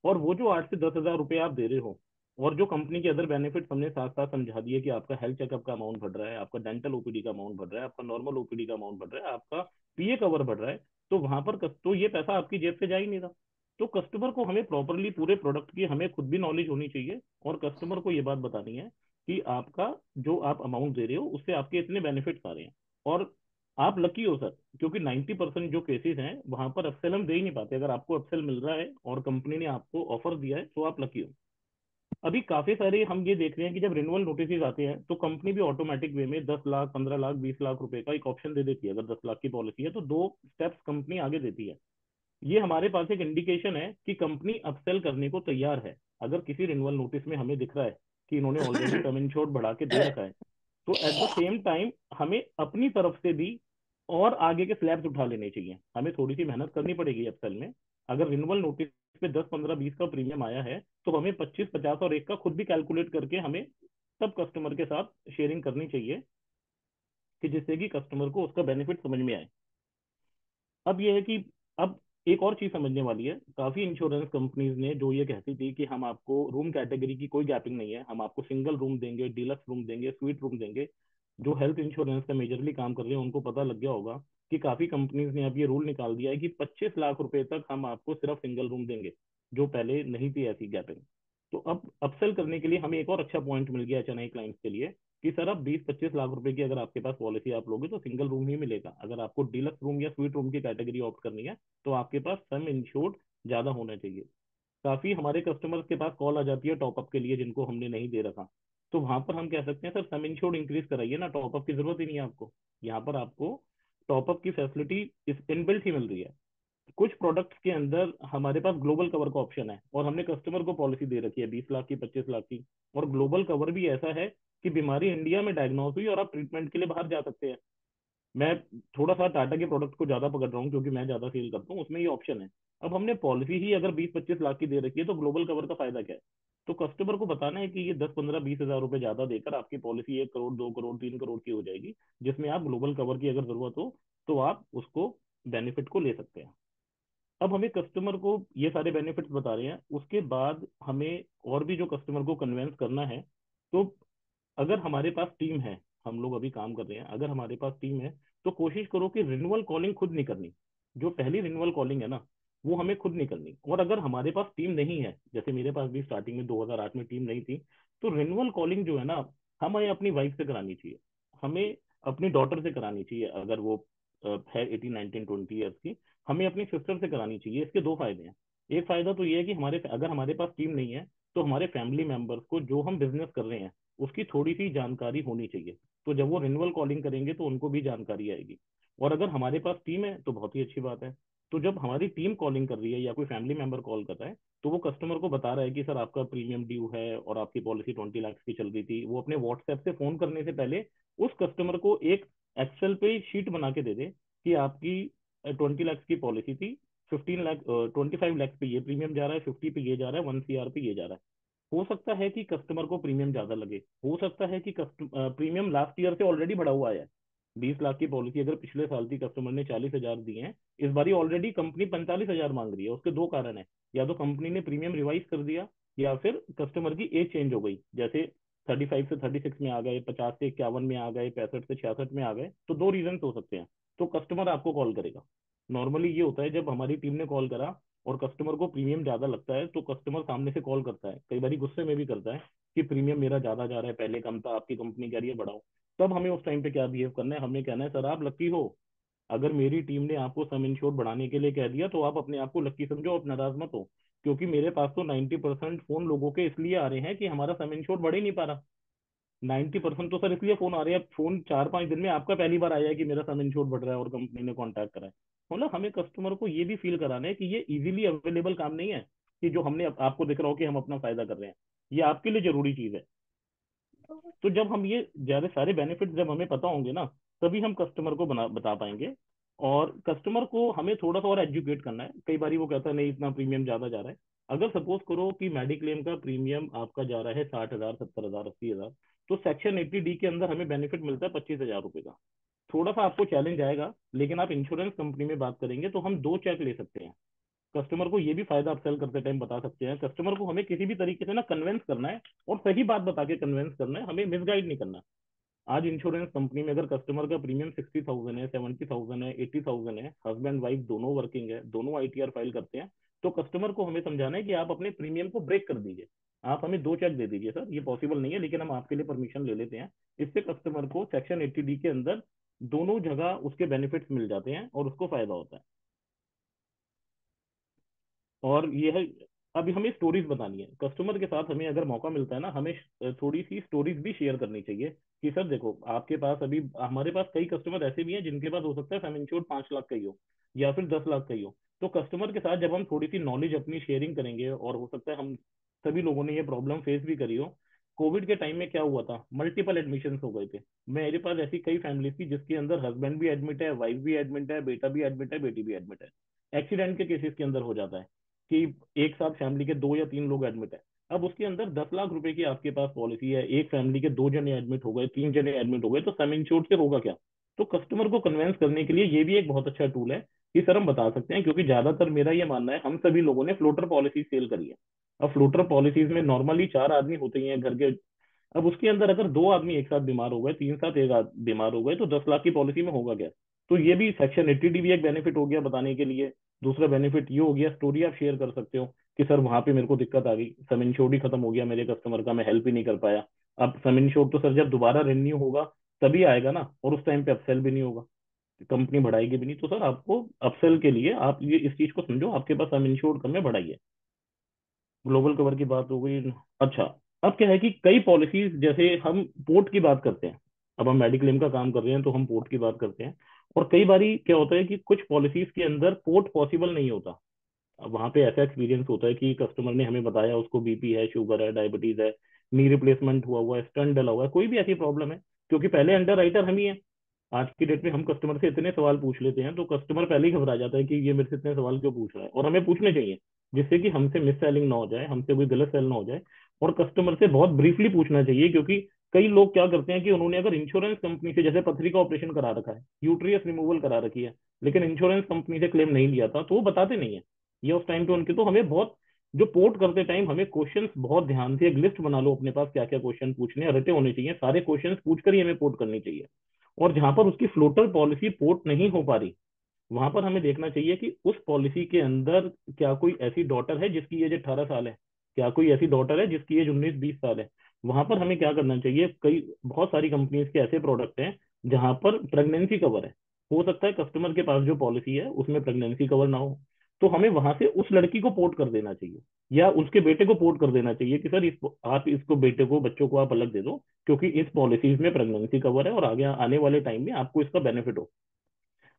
और वो जो 8 से 10,000 रुपये आप दे रहे हो, और जो कंपनी के अदर बेनिफिट हमने साथ साथ समझा दिए कि आपका हेल्थ चेकअप का अमाउंट बढ़ रहा है, आपका डेंटल ओपीडी का अमाउंट बढ़ रहा है, आपका नॉर्मल ओपीडी का अमाउंट बढ़ रहा है, आपका पीए कवर बढ़ रहा है, तो वहां पर तो ये पैसा आपकी जेब से जा ही नहीं रहा। तो कस्टमर को हमें प्रॉपरली पूरे प्रोडक्ट की हमें खुद भी नॉलेज होनी चाहिए, और कस्टमर को ये बात बतानी है कि आपका जो आप अमाउंट दे रहे हो उससे आपके इतने बेनिफिट्स आ रहे हैं। और आप लकी हो सर, क्योंकि 90% जो केसेस हैं वहां पर अपसेल हम दे ही नहीं पाते। अगर आपको अपसेल मिल रहा है और कंपनी ने आपको ऑफर दिया है तो आप लकी हो। अभी काफी सारे हम ये देख रहे हैं कि जब रिन्यूअल नोटिस आते हैं तो कंपनी भी ऑटोमेटिक वे में 10 लाख, 15 लाख, 20 लाख रुपए का एक ऑप्शन दे देती है। अगर 10 लाख की पॉलिसी है तो 2 स्टेप्स कंपनी आगे देती है। ये हमारे पास एक इंडिकेशन है कि कंपनी अपसेल करने को तैयार है। अगर किसी रिन्यूअल नोटिस में हमें दिख रहा है कि इन्होंने ऑलरेडी सम इंश्योर्ड बढ़ा के दे रखा है, तो एट द सेम टाइम हमें अपनी तरफ से भी और आगे के स्लैब्स उठा लेने चाहिए। हमें थोड़ी सी मेहनत करनी पड़ेगी अपसेल में। अगर रिन्यूअल नोटिस पे 10, 15, 20 का प्रीमियम आया है, तो हमें 25, 50 और 1 का खुद भी कैलकुलेट करके हमें सब कस्टमर के साथ शेयरिंग करनी चाहिए, कि जिससे कि कस्टमर को उसका बेनिफिट समझ में आए। अब यह है कि अब एक और चीज समझने वाली है। काफी इंश्योरेंस कंपनीज ने जो ये कहती थी कि हम आपको रूम कैटेगरी की कोई गैपिंग नहीं है, हम आपको सिंगल रूम देंगे, डीलक्स रूम देंगे, स्वीट रूम देंगे। जो हेल्थ इंश्योरेंस का मेजरली काम कर रहे हैं उनको पता लग गया होगा कि काफी कंपनीज ने अब ये रूल निकाल दिया है कि 25 लाख रुपए तक हम आपको सिर्फ सिंगल रूम देंगे, जो पहले नहीं थी ऐसी गैपिंग। तो अब अपसेल करने के लिए हमें एक और अच्छा पॉइंट मिल गया चेन्नई क्लाइंट्स के लिए कि सर अब 20-25 लाख रुपए की अगर आपके पास पॉलिसी आप लोगे तो सिंगल रूम ही मिलेगा। अगर आपको डीलक्स रूम या स्वीट रूम की कैटेगरी ऑप्ट करनी है तो आपके पास सम इंश्योर्ड ज्यादा होना चाहिए। काफी हमारे कस्टमर्स के पास कॉल आ जाती है टॉपअप के लिए जिनको हमने नहीं दे रखा, तो वहां पर हम कह सकते हैं सर सम इंश्योर्ड इंक्रीज कराइए ना, टॉपअप की जरूरत ही नहीं है आपको। यहाँ पर आपको टॉपअप की फैसिलिटी इस इनबिल्ट ही मिल रही है। कुछ प्रोडक्ट्स के अंदर हमारे पास ग्लोबल कवर का ऑप्शन है, और हमने कस्टमर को पॉलिसी दे रखी है 20 लाख की, 25 लाख की। और ग्लोबल कवर भी ऐसा है कि बीमारी इंडिया में डायग्नोस हुई और आप ट्रीटमेंट के लिए बाहर जा सकते हैं। मैं थोड़ा सा टाटा के प्रोडक्ट को ज्यादा पकड़ रहा हूँ क्योंकि मैं ज्यादा सेल करता हूँ, उसमें ये ऑप्शन है। अब हमने पॉलिसी ही अगर 20-25 लाख की दे रखी है तो ग्लोबल कवर का फायदा क्या है? तो कस्टमर को बताना है कि ये 10-15-20 हज़ार रुपए ज्यादा देकर आपकी पॉलिसी 1 करोड़, 2 करोड़, 3 करोड़ की हो जाएगी, जिसमें आप ग्लोबल कवर की अगर जरूरत हो तो आप उसको बेनिफिट को ले सकते हैं। अब हमें कस्टमर को ये सारे बेनिफिट्स बता रहे हैं, उसके बाद हमें और भी जो कस्टमर को कन्वेंस करना है। तो अगर हमारे पास टीम है, हम लोग अभी काम कर रहे हैं, अगर हमारे पास टीम है तो कोशिश करो कि रिन्यूअल कॉलिंग खुद नहीं करनी। जो पहली रिन्यूअल कॉलिंग है ना, वो हमें खुद नहीं करनी। और अगर हमारे पास टीम नहीं है, जैसे मेरे पास भी स्टार्टिंग में 2008 में टीम नहीं थी, तो रिन्यूअल कॉलिंग जो है ना, हमें अपनी वाइफ से करानी चाहिए, हमें अपनी डॉटर से करानी चाहिए अगर वो है 18, 19, 20 ईयर्स की, हमें अपनी सिस्टर से करानी चाहिए। इसके दो फायदे हैं। एक फायदा तो ये है कि हमारे अगर हमारे पास टीम नहीं है तो हमारे फैमिली मेंबर्स को जो हम बिजनेस कर रहे हैं उसकी थोड़ी सी जानकारी होनी चाहिए। तो जब वो रिन्यूअल कॉलिंग करेंगे तो उनको भी जानकारी आएगी। और अगर हमारे पास टीम है तो बहुत ही अच्छी बात है। तो जब हमारी टीम कॉलिंग कर रही है या कोई फैमिली मेंबर कॉल कर रहा है तो वो कस्टमर को बता रहा है कि सर आपका प्रीमियम ड्यू है और आपकी पॉलिसी 20 लाख की चल रही थी, वो अपने व्हाट्सएप से फोन करने से पहले उस कस्टमर को एक एक्सेल पे शीट बना के दे दे कि आपकी 20 लाख की पॉलिसी थी, 15 लाख 25 लाख पे ये प्रीमियम जा रहा है, 50 पे ये जा रहा है, 1 CR पे ये जा रहा है। हो सकता है कि कस्टमर को प्रीमियम ज्यादा लगे, हो सकता है कि प्रीमियम लास्ट ईयर से ऑलरेडी बढ़ा हुआ है। 20 लाख की पॉलिसी अगर पिछले साल थी, कस्टमर ने 40 हज़ार दिए हैं, इस बारी ऑलरेडी कंपनी 45 हज़ार मांग रही है। उसके दो कारण है, या तो कंपनी ने प्रीमियम रिवाइज कर दिया या फिर कस्टमर की एज चेंज हो गई, जैसे 35 से 36 में आ गए, 50 से 51 में आ गए, 65 से 66 में आ गए, तो दो रीजन हो सकते हैं। तो कस्टमर आपको कॉल करेगा। नॉर्मली ये होता है, जब हमारी टीम ने कॉल करा और कस्टमर को प्रीमियम ज्यादा लगता है तो कस्टमर सामने से कॉल करता है, कई बार गुस्से में भी करता है कि प्रीमियम मेरा ज्यादा जा रहा है, पहले कम था, आपकी कंपनी कह रही है बढ़ाओ। तब हमें उस टाइम पे क्या बिहेव करना है? हमें कहना है सर आप लकी हो, अगर मेरी टीम ने आपको सम इंश्योर बढ़ाने के लिए कह दिया तो आप अपने आप को लकी समझो, आप नाराज मत हो। क्योंकि मेरे पास तो 90% फोन लोगों के इसलिए आ रहे हैं कि हमारा सम इंश्योर बढ़ ही नहीं पा रहा। 90% तो सर इसलिए फोन आ रहे हैं, फोन 4-5 दिन में आपका पहली बार आया है कि मेरा सम इंश्योर बढ़ रहा है और कंपनी ने कांटेक्ट करा है। मतलब हमें कस्टमर को ये भी फील कराना है कि ये इजीली अवेलेबल काम नहीं है, कि जो हमने आपको दिख रहा हो कि हम अपना फायदा कर रहे हैं, ये आपके लिए जरूरी चीज है। तो जब हम ये ज्यादा सारे बेनिफिट जब हमें पता होंगे ना, तभी हम कस्टमर को बता पाएंगे। और कस्टमर को हमें थोड़ा सा और एजुकेट करना है। कई बार वो कहता है नहीं इतना प्रीमियम ज्यादा जा रहा है। अगर सपोज करो कि मेडिक्लेम का प्रीमियम आपका जा रहा है 60 हज़ार, 70 हज़ार, 80 हज़ार, तो सेक्शन 80D के अंदर हमें बेनिफिट मिलता है 25 हज़ार रुपए का। थोड़ा सा आपको चैलेंज आएगा, लेकिन आप इंश्योरेंस कंपनी में बात करेंगे तो हम दो चेक ले सकते हैं। कस्टमर को ये भी फायदा अपसेल करते टाइम बता सकते हैं। कस्टमर को हमें किसी भी तरीके से ना कन्विंस करना है, और सही बात बता के कन्विंस करना है, हमें मिसगाइड नहीं करना। आज इंश्योरेंस कंपनी में अगर कस्टमर का प्रीमियम 60,000 है, 70,000 है, 80,000 है, हस्बैंड वाइफ दोनों वर्किंग है, दोनों ITR फाइल करते हैं, तो कस्टमर को हमें समझाना है कि आप अपने प्रीमियम को ब्रेक कर दीजिए। आप हमें दो चेक दे दीजिए सर, ये पॉसिबल नहीं है लेकिन हम आपके लिए परमिशन ले लेते हैं। इससे कस्टमर को सेक्शन 80D के अंदर दोनों जगह उसके बेनिफिट्स मिल जाते हैं और उसको फायदा होता है। और ये है, अभी हमें स्टोरीज बतानी है कस्टमर के साथ। हमें अगर मौका मिलता है ना, हमें थोड़ी सी स्टोरीज भी शेयर करनी चाहिए कि सर देखो आपके पास अभी, हमारे पास कई कस्टमर ऐसे भी हैं जिनके पास हो सकता है सम इंश्योर्ड 5 लाख का ही हो या फिर 10 लाख का ही हो। तो कस्टमर के साथ जब हम थोड़ी सी नॉलेज अपनी शेयरिंग करेंगे, और हो सकता है हम सभी लोगों ने ये प्रॉब्लम फेस भी करी हो। कोविड के टाइम में क्या हुआ था, मल्टीपल एडमिशन हो गए थे। मेरे पास ऐसी कई फैमिली थी जिसके अंदर हस्बैंड भी एडमिट है, वाइफ भी एडमिट है, बेटा भी एडमिट है, बेटी भी एडमिट है। एक्सीडेंट के केसेस के अंदर हो जाता है कि एक साथ फैमिली के 2 या 3 लोग एडमिट है। अब उसके अंदर 10 लाख रुपए की आपके पास पॉलिसी है, एक फैमिली के 2 जने एडमिट हो गए, 3 जने एडमिट हो गए, तो सम इंश्योर्ड से होगा क्या? तो कस्टमर को कन्विंस करने के लिए ये भी एक बहुत अच्छा टूल है कि सर हम बता सकते हैं, क्योंकि ज्यादातर मेरा ये मानना है हम सभी लोगों ने फ्लोटर पॉलिसी सेल करी है। अब फ्लोटर पॉलिसीज में नॉर्मली 4 आदमी होते ही हैं घर के। अब उसके अंदर अगर 2 आदमी एक साथ बीमार हो गए, तीन साथ एक बीमार हो गए, तो 10 लाख की पॉलिसी में होगा क्या? तो ये भी सेक्शन 80D भी एक बेनिफिट हो गया बताने के लिए। दूसरा बेनिफिट ये हो गया, स्टोरी आप शेयर कर सकते हो कि सर वहां पे मेरे को दिक्कत आ गई, सम इंश्योर्ड ही खत्म हो गया मेरे कस्टमर का, मैं हेल्प ही नहीं कर पाया। अब सम इंश्योर्ड तो सर जब दोबारा रिन्यू होगा तभी आएगा ना, और उस टाइम पे अपसेल भी नहीं होगा, कंपनी बढ़ाएगी भी नहीं। तो सर आपको अपसेल के लिए आप ये इस चीज को समझो, आपके पास सम इंश्योर्ड कम है, बढ़ाइए। ग्लोबल कवर की बात हो गई। अच्छा, अब क्या है कि कई पॉलिसीज, जैसे हम पोर्ट की बात करते हैं, अब हम मेडिक्लेम का काम कर रहे हैं तो हम पोर्ट की बात करते हैं। और कई बारी क्या होता है कि कुछ पॉलिसीज के अंदर पोर्ट पॉसिबल नहीं होता। अब वहां पे ऐसा एक्सपीरियंस होता है कि कस्टमर ने हमें बताया उसको BP है, शुगर है, डायबिटीज है, नी रिप्लेसमेंट हुआ है, स्टंट डला हुआ है, कोई भी ऐसी प्रॉब्लम है, क्योंकि पहले अंडर राइटर हम ही हैं। आज की डेट में हम कस्टमर से इतने सवाल पूछ लेते हैं तो कस्टमर पहले ही घबरा जाता है कि ये मेरे से इतने सवाल क्यों पूछ रहा है, और हमें पूछने चाहिए जिससे कि हमसे मिस सेलिंग ना हो जाए, हमसे कोई गलत सेल ना हो जाए। और कस्टमर से बहुत ब्रीफली पूछना चाहिए, क्योंकि कई लोग क्या करते हैं कि उन्होंने अगर इंश्योरेंस कंपनी से, जैसे पथरी का ऑपरेशन करा रखा है, यूट्रियस रिमूवल करा रखी है, लेकिन इंश्योरेंस कंपनी से क्लेम नहीं लिया था, तो वो बताते नहीं है ये उस टाइम पे उनके। तो हमें बहुत, जो पोर्ट करते टाइम हमें क्वेश्चंस बहुत ध्यान से, एक लिस्ट बना लो अपने पास क्या क्या क्वेश्चन पूछने हैं, रटे होने चाहिए, सारे क्वेश्चंस पूछ कर ही हमें पोर्ट करनी चाहिए। और जहां पर उसकी फ्लोटर पॉलिसी पोर्ट नहीं हो पा रही, वहां पर हमें देखना चाहिए कि उस पॉलिसी के अंदर क्या कोई ऐसी डॉटर है जिसकी एज 18 साल है, क्या कोई ऐसी डॉटर है जिसकी एज 19-20 साल है। वहां पर हमें क्या करना चाहिए, कई बहुत सारी कंपनीज के ऐसे प्रोडक्ट हैं जहां पर प्रेगनेंसी कवर है, हो सकता है कस्टमर के पास जो पॉलिसी है उसमें प्रेगनेंसी कवर ना हो, तो हमें वहां से उस लड़की को पोर्ट कर देना चाहिए, या उसके बेटे को पोर्ट कर देना चाहिए कि सर आप इसको, बेटे को, बच्चों को आप अलग दे दो, क्योंकि इस पॉलिसीज में प्रेगनेंसी कवर है और आगे आने वाले टाइम में आपको इसका बेनिफिट हो।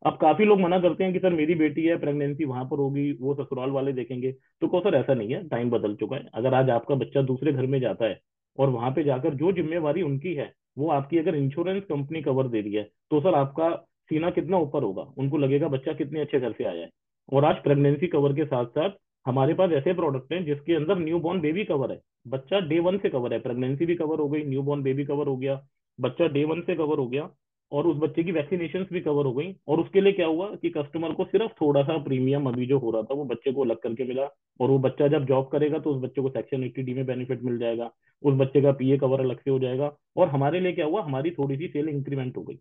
अब काफी लोग मना करते हैं कि सर मेरी बेटी है, प्रेगनेंसी वहां पर होगी, वो ससुराल वाले देखेंगे। तो कहो सर ऐसा नहीं है, टाइम बदल चुका है। अगर आज आपका बच्चा दूसरे घर में जाता है और वहां पे जाकर जो जिम्मेवारी उनकी है वो आपकी, अगर इंश्योरेंस कंपनी कवर दे रही है, तो सर आपका सीना कितना ऊपर होगा, उनको लगेगा बच्चा कितने अच्छे घर से आया है। और आज प्रेगनेंसी कवर के साथ साथ हमारे पास ऐसे प्रोडक्ट हैं जिसके अंदर न्यू बॉर्न बेबी कवर है, बच्चा डे वन से कवर है, प्रेगनेंसी भी कवर हो गई, न्यू बॉर्न बेबी कवर हो गया, बच्चा डे वन से कवर हो गया, और उस बच्चे की वैक्सीनेशन भी कवर हो गई। और उसके लिए क्या हुआ कि कस्टमर को सिर्फ थोड़ा सा प्रीमियम अभी जो हो रहा था वो बच्चे को अलग करके मिला, और वो बच्चा जब जॉब करेगा तो उस बच्चे को सेक्शन 80D में बेनिफिट मिल जाएगा, उस बच्चे का पीए कवर अलग से हो जाएगा। और हमारे लिए क्या हुआ, हमारी थोड़ी सी सेल इंक्रीमेंट हो गई,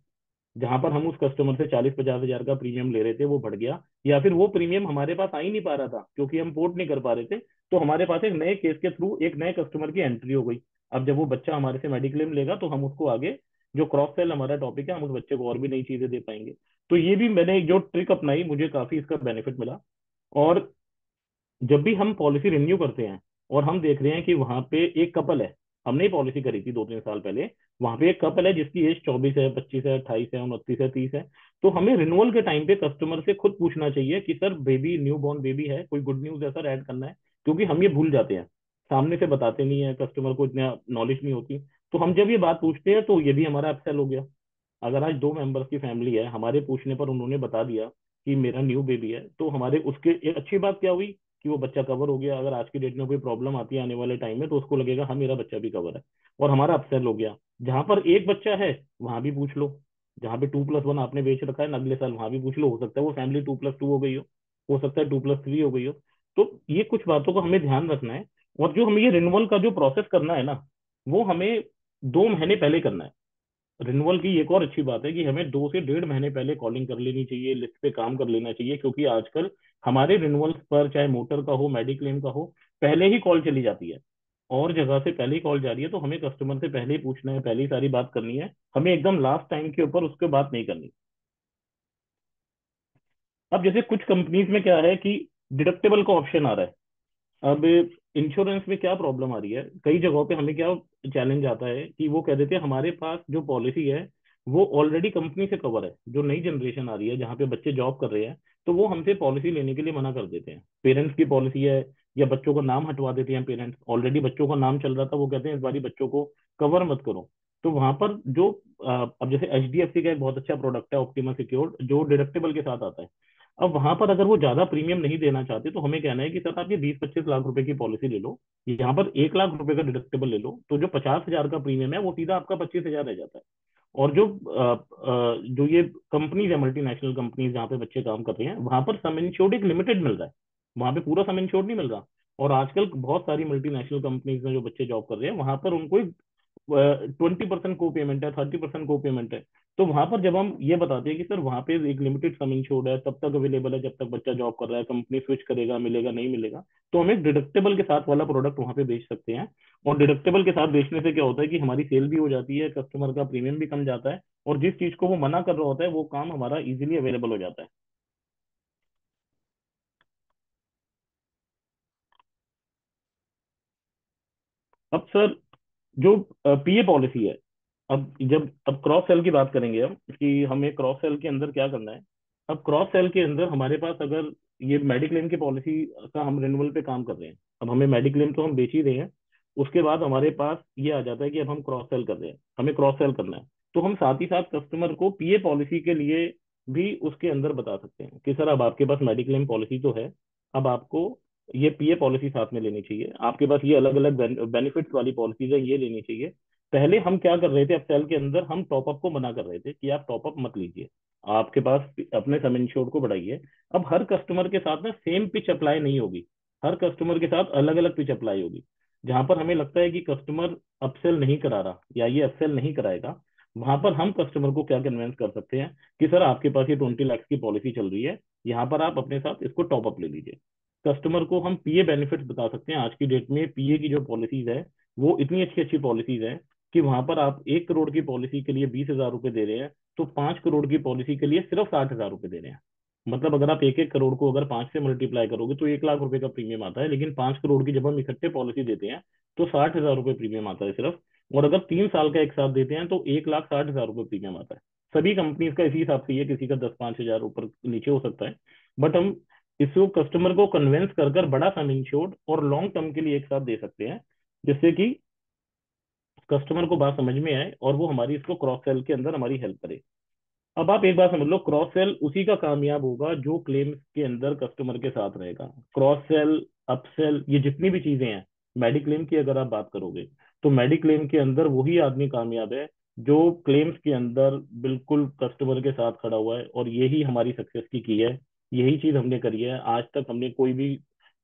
जहां पर हम उस कस्टमर से 40-50 हजार का प्रीमियम ले रहे थे वो बढ़ गया, या फिर वो प्रीमियम हमारे पास आ ही नहीं पा रहा था क्योंकि हम पोर्ट नहीं कर पा रहे थे, तो हमारे पास एक नए केस के थ्रू एक नए कस्टमर की एंट्री हो गई। अब जब वो बच्चा हमारे से मेडिक्लेम लेगा तो हम उसको आगे, जो क्रॉस सेल हमारा टॉपिक है, हम उस बच्चे को और भी नई चीजें दे पाएंगे। तो ये भी मैंने जो ट्रिक अपनाई, मुझे काफी इसका बेनिफिट मिला। और जब भी हम पॉलिसी रिन्यू करते हैं और हम देख रहे हैं कि वहां पे एक कपल है, हमने पॉलिसी करी थी 2-3 साल पहले, वहां पे एक कपल है जिसकी एज 24 है, 25 है, 28 है, 29 है, 30 है, तो हमें रिन्यूअल के टाइम पे कस्टमर से खुद पूछना चाहिए कि sir baby, new born baby है, कोई गुड न्यूज है सर, ऐड करना है, क्योंकि हम ये भूल जाते हैं, सामने से बताते नहीं है, कस्टमर को इतना नॉलेज नहीं होती। तो हम जब ये बात पूछते हैं तो ये भी हमारा अपसेल हो गया। अगर आज 2 मेंबर्स की फैमिली है, हमारे पूछने पर उन्होंने बता दिया कि मेरा न्यू बेबी है, तो हमारे उसके एक अच्छी बात क्या हुई कि वो बच्चा कवर हो गया। अगर आज की डेट में कोई प्रॉब्लम आती है आने वाले टाइम में तो उसको लगेगा हाँ मेरा बच्चा भी कवर है, और हमारा अपसेल हो गया। जहां पर एक बच्चा है वहां भी पूछ लो, जहां पे 2+1 आपने बेच रखा है, अगले साल वहां भी पूछ लो, हो सकता है वो फैमिली 2+2 हो गई हो सकता है 2+3 हो गई हो। तो ये कुछ बातों का हमें ध्यान रखना है। और जो हमें ये रिन्यूअल का जो प्रोसेस करना है ना, वो हमें 2 महीने पहले करना है। रिन्यूअल की एक और अच्छी बात है कि हमें 2 से 1.5 महीने पहले कॉलिंग कर लेनी चाहिए, लिस्ट पे काम कर लेना चाहिए, क्योंकि आजकल हमारे रिन्यूअल्स पर, चाहे मोटर का हो, मेडिक्लेम का हो, पहले ही कॉल चली जाती है, और जगह से पहले ही कॉल जा रही है। तो हमें कस्टमर से पहले ही पूछना है, पहले ही सारी बात करनी है, हमें एकदम लास्ट टाइम के ऊपर उसके बात नहीं करनी। अब जैसे कुछ कंपनीज में क्या है कि डिडक्टेबल का ऑप्शन आ रहा है। अब इंश्योरेंस में क्या प्रॉब्लम आ रही है, कई जगहों पे हमें क्या चैलेंज आता है कि वो कह देते हैं हमारे पास जो पॉलिसी है वो ऑलरेडी कंपनी से कवर है। जो नई जनरेशन आ रही है जहाँ पे बच्चे जॉब कर रहे हैं, तो वो हमसे पॉलिसी लेने के लिए मना कर देते हैं। पेरेंट्स की पॉलिसी है, या बच्चों का नाम हटवा देते हैं पेरेंट्स, ऑलरेडी बच्चों का नाम चल रहा था, वो कहते हैं इस बारी बच्चों को कवर मत करो। तो वहां पर जो अब जैसे HDFC का एक बहुत अच्छा प्रोडक्ट है ऑप्टिमा सिक्योर, जो डिडक्टेबल के साथ आता है। अब वहां पर अगर वो ज्यादा प्रीमियम नहीं देना चाहते तो हमें कहना है कि सर आप ये 20-25 लाख रुपए की पॉलिसी ले लो, यहाँ पर 1 लाख रुपए का डिडक्टेबल ले लो, तो जो 50 हजार का प्रीमियम है वो सीधा आपका 25 हजार रह जाता है। और जो ये कंपनीज है, मल्टीनेशनल कंपनीज जहाँ पे बच्चे काम कर रहे हैं, वहां पर सम इंश्योर्ड एक लिमिटेड मिल रहा है, वहां पे पूरा सम इंश्योर्ड नहीं मिल रहा। और आजकल बहुत सारी मल्टीनेशनल कंपनीज में जो बच्चे जॉब कर रहे हैं वहां पर उनको 20% को पेमेंट है, 30% को पेमेंट है। तो वहां पर जब हम ये बताते हैं कि सर वहां पे एक लिमिटेड सम इंश्योर्ड है, तब तक अवेलेबल है जब तक बच्चा जॉब कर रहा है, कंपनी स्विच करेगा, मिलेगा नहीं मिलेगा, तो हम एक डिडक्टेबल के साथ वाला प्रोडक्ट वहां पे बेच सकते हैं। और डिडक्टेबल के साथ बेचने से क्या होता है कि हमारी सेल भी हो जाती है, कस्टमर का प्रीमियम भी कम जाता है, और जिस चीज को वो मना कर रहा होता है वो काम हमारा इजीली अवेलेबल हो जाता है। अब सर जो पीए पॉलिसी है, अब क्रॉस सेल की बात करेंगे हम कि हमें क्रॉस सेल के अंदर क्या करना है। अब क्रॉस सेल के अंदर हमारे पास अगर ये मेडिक्लेम की पॉलिसी का हम रिन्यूअल पे काम कर रहे हैं, अब हमें मेडिक्लेम तो हम बेच ही रहे हैं, उसके बाद हमारे पास ये आ जाता है कि अब हम क्रॉस सेल कर रहे हैं, हमें क्रॉस सेल करना है। तो हम साथ ही साथ कस्टमर को पीए पॉलिसी के लिए भी उसके अंदर बता सकते हैं कि सर अब आपके पास मेडिक्लेम पॉलिसी तो है, अब आपको ये पीए पॉलिसी साथ में लेनी चाहिए, आपके पास ये अलग अलग बेनिफिट्स वाली पॉलिसीज है, ये लेनी चाहिए। पहले हम क्या कर रहे थे, अब सेल के अंदर हम टॉपअप को मना कर रहे थे कि आप टॉपअप मत लीजिए, आपके पास अपने सम इंश्योर्ड को बढ़ाइए। अब हर कस्टमर के साथ ना सेम पिच अप्लाई नहीं होगी, हर कस्टमर के साथ अलग अलग पिच अप्लाई होगी। जहां पर हमें लगता है कि कस्टमर अपसेल नहीं करा रहा या ये अपसेल नहीं कराएगा, वहां पर हम कस्टमर को क्या कन्विंस कर सकते हैं कि सर आपके पास ये 20 लाख की पॉलिसी चल रही है, यहाँ पर आप अपने साथ इसको टॉपअप ले लीजिए। कस्टमर को हम पीए बेनिफिट्स बता सकते हैं। आज की डेट में पीए की जो पॉलिसीज है वो इतनी अच्छी अच्छी पॉलिसीज है कि वहां पर आप 1 करोड़ की पॉलिसी के लिए 20,000 रुपए दे रहे हैं, तो 5 करोड़ की पॉलिसी के लिए सिर्फ 60,000 रुपए दे रहे हैं। मतलब अगर आप 1 1 करोड़ को अगर 5 से मल्टीप्लाई करोगे तो 1 लाख रुपए का प्रीमियम आता है, लेकिन 5 करोड़ की जब हम इकट्ठे पॉलिसी देते हैं तो 60,000 रुपए प्रीमियम आता है सिर्फ। और अगर 3 साल का एक साथ देते हैं तो 1,60,000 रुपए प्रीमियम आता है। सभी कंपनीज का इसी हिसाब से, ये किसी का 10 5 हजार ऊपर नीचे हो सकता है, बट हम इसको कस्टमर को कन्विंस कर कर बड़ा सम इंश्योर्ड और लॉन्ग टर्म के लिए एक साथ दे सकते हैं, जिससे कि कस्टमर को बात समझ में आए और वो हमारी इसको क्रॉस सेल के अंदर हमारी हेल्प करे। अब आप एक बात समझ लो, क्रॉस सेल उसी का कामयाब होगा जो क्लेम्स के अंदर कस्टमर के साथ रहेगा। क्रॉस सेल, अपसेल, ये जितनी भी चीजें हैं, मेडिक्लेम की अगर आप बात करोगे तो मेडिक्लेम के अंदर वही आदमी कामयाब है जो क्लेम्स के अंदर बिल्कुल कस्टमर के साथ खड़ा हुआ है। और यही हमारी सक्सेस की है, यही चीज हमने करी है। आज तक हमने कोई भी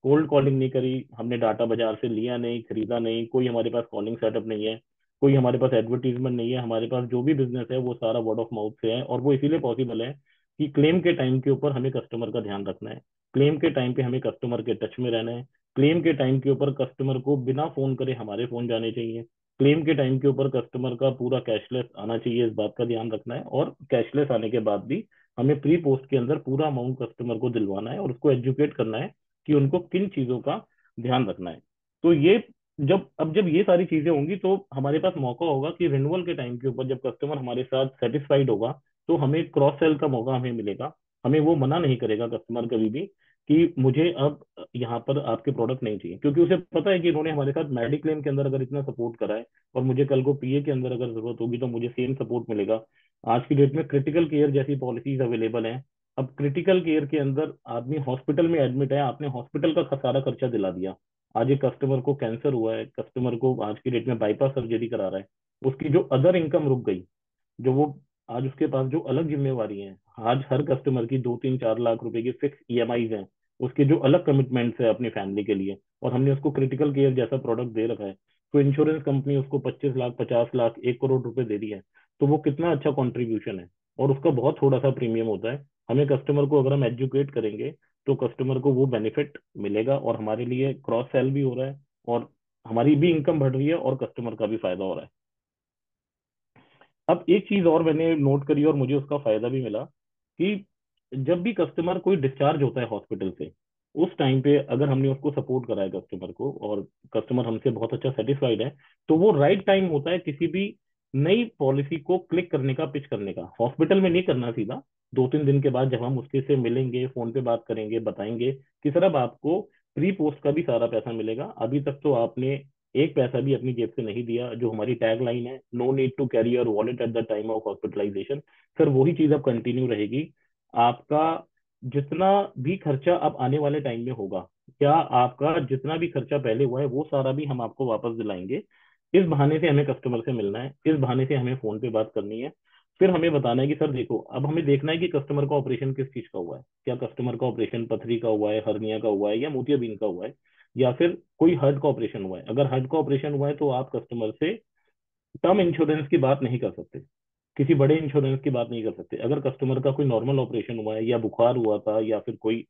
कोल्ड कॉलिंग नहीं करी, हमने डाटा बाजार से लिया नहीं, खरीदा नहीं, कोई हमारे पास कॉलिंग सेटअप नहीं है, कोई हमारे पास एडवर्टीजमेंट नहीं है। हमारे पास जो भी बिजनेस है वो सारा वर्ड ऑफ माउथ से है, और वो इसीलिए पॉसिबल है कि क्लेम के टाइम के ऊपर हमें कस्टमर का ध्यान रखना है, क्लेम के टाइम पे हमें कस्टमर के टच में रहना है, क्लेम के टाइम के ऊपर कस्टमर को बिना फोन करे हमारे फोन जाने चाहिए, क्लेम के टाइम के ऊपर कस्टमर का पूरा कैशलेस आना चाहिए, इस बात का ध्यान रखना है। और कैशलेस आने के बाद भी हमें प्री पोस्ट के अंदर पूरा अमाउंट कस्टमर को दिलवाना है और उसको एजुकेट करना है कि उनको किन चीजों का ध्यान रखना है। तो ये जब ये सारी चीजें होंगी तो हमारे पास मौका होगा कि रिन्यूअल के टाइम के ऊपर जब कस्टमर हमारे साथ सेटिस्फाइड होगा तो हमें क्रॉस सेल का मौका हमें मिलेगा। हमें वो मना नहीं करेगा कस्टमर कभी भी कि मुझे अब यहाँ पर आपके प्रोडक्ट नहीं चाहिए, क्योंकि उसे पता है कि इन्होंने हमारे साथ मेडिक्लेम के अंदर अगर इतना सपोर्ट करा है और मुझे कल को पीए के अंदर अगर जरूरत होगी तो मुझे सेम सपोर्ट मिलेगा। आज की डेट में क्रिटिकल केयर जैसी पॉलिसीज अवेलेबल हैं। अब क्रिटिकल केयर के अंदर आदमी हॉस्पिटल में एडमिट है, आपने हॉस्पिटल का सारा खर्चा दिला दिया। आज एक कस्टमर को कैंसर हुआ है, कस्टमर को आज की डेट में बाईपास सर्जरी करा रहा है, उसकी जो अदर इनकम रुक गई, जो वो आज उसके पास जो अलग जिम्मेवारी है, आज हर कस्टमर की 2 3 4 लाख रुपए की फिक्स ईएमआईज हैं, उसके जो अलग कमिटमेंट्स है अपनी फैमिली के लिए, और हमने उसको क्रिटिकल केयर जैसा प्रोडक्ट दे रखा है, तो इंश्योरेंस कंपनी उसको 25 लाख 50 लाख 1 करोड़ रुपए दे रही है, तो वो कितना अच्छा कॉन्ट्रीब्यूशन है। और उसका बहुत थोड़ा सा प्रीमियम होता है। हमें कस्टमर को अगर हम एजुकेट करेंगे तो कस्टमर को वो बेनिफिट मिलेगा, और हमारे लिए क्रॉस सेल भी हो रहा है और हमारी भी इनकम बढ़ रही है और कस्टमर का भी फायदा हो रहा है। अब एक चीज और मैंने नोट करी और मुझे उसका फायदा भी मिला कि जब भी कस्टमर कोई डिस्चार्ज होता है हॉस्पिटल से, उस टाइम पे अगर हमने उसको सपोर्ट करा है कस्टमर को और कस्टमर हमसे बहुत अच्छा सेटिस्फाइड है, तो वो राइट टाइम होता है किसी भी नई पॉलिसी को क्लिक करने का, पिच करने का। हॉस्पिटल में नहीं करना सीधा, 2 3 दिन के बाद जब हम उसके से मिलेंगे, फोन पे बात करेंगे, बताएंगे कि सर अब आपको प्री पोस्ट का भी सारा पैसा मिलेगा, अभी तक तो आपने एक पैसा भी अपनी जेब से नहीं दिया। जो हमारी टैग लाइन है, no need to carry your wallet at the time of hospitalization, sir वही चीज अब कंटिन्यू रहेगी। आपका जितना भी खर्चा अब आने वाले टाइम में होगा, क्या आपका जितना भी खर्चा पहले हुआ है वो सारा भी हम आपको वापस दिलाएंगे। इस बहाने से हमें कस्टमर से मिलना है, इस बहाने से हमें फोन पे बात करनी है, फिर हमें बताना है कि सर देखो, अब हमें देखना है कि कस्टमर का ऑपरेशन किस चीज का हुआ है। क्या कस्टमर का ऑपरेशन पथरी का हुआ है, हर्निया का हुआ है, या मोतियाबिंद का हुआ है, या फिर कोई हार्ट का ऑपरेशन हुआ है। अगर हार्ट का ऑपरेशन हुआ है तो आप कस्टमर से टर्म इंश्योरेंस की बात नहीं कर सकते, किसी बड़े इंश्योरेंस की बात नहीं कर सकते। अगर कस्टमर का कोई नॉर्मल ऑपरेशन हुआ है, या बुखार हुआ था, या फिर कोई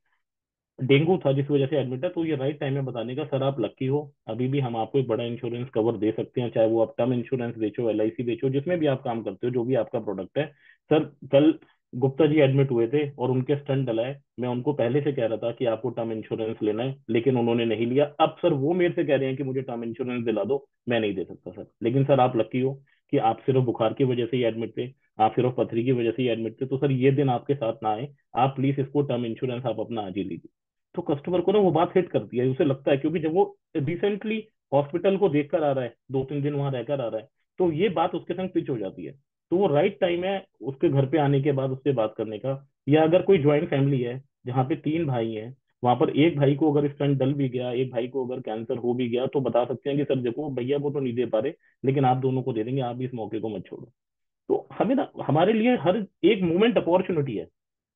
डेंगू था जिस वजह से एडमिट है, तो ये राइट टाइम में बताने का, सर आप लक्की हो, अभी भी हम आपको एक बड़ा इंश्योरेंस कवर दे सकते हैं, चाहे वो आप टर्म इंश्योरेंस बेचो, एलआईसी बेचो, जिसमें भी आप काम करते हो, जो भी आपका प्रोडक्ट है। सर कल गुप्ता जी एडमिट हुए थे और उनके स्टंट डला है, मैं उनको पहले से कह रहा था कि आपको टर्म इंश्योरेंस लेना है, लेकिन उन्होंने नहीं लिया। अब सर वो मेरे से कह रहे हैं कि मुझे टर्म इंश्योरेंस दिला दो, मैं नहीं दे सकता सर। लेकिन सर आप लकी हो कि आप सिर्फ बुखार की वजह से ही एडमिट थे, आप सिर्फ पथरी की वजह से ही एडमिट थे, तो सर ये दिन आपके साथ ना आए, आप प्लीज इसको टर्म इंश्योरेंस आप अपना आज ही लीजिए। तो कस्टमर को ना वो बात हिट करती है, उसे लगता है, क्योंकि जब वो रिसेंटली हॉस्पिटल को देखकर आ रहा है, 2-3 दिन वहां रहकर आ रहा है, तो ये बात उसके संग पिच हो जाती है। तो वो राइट टाइम है उसके घर पे आने के बाद उससे बात करने का। या अगर कोई ज्वाइंट फैमिली है जहाँ पे 3 भाई हैं, वहां पर एक भाई को अगर स्टंट डल भी गया, एक भाई को अगर कैंसर हो भी गया, तो बता सकते हैं कि सर देखो भैया को तो नहीं दे पा रहे, लेकिन आप दोनों को दे देंगे, आप भी इस मौके को मत छोड़ो। तो हमें ना, हमारे लिए हर एक मोमेंट अपॉर्चुनिटी है।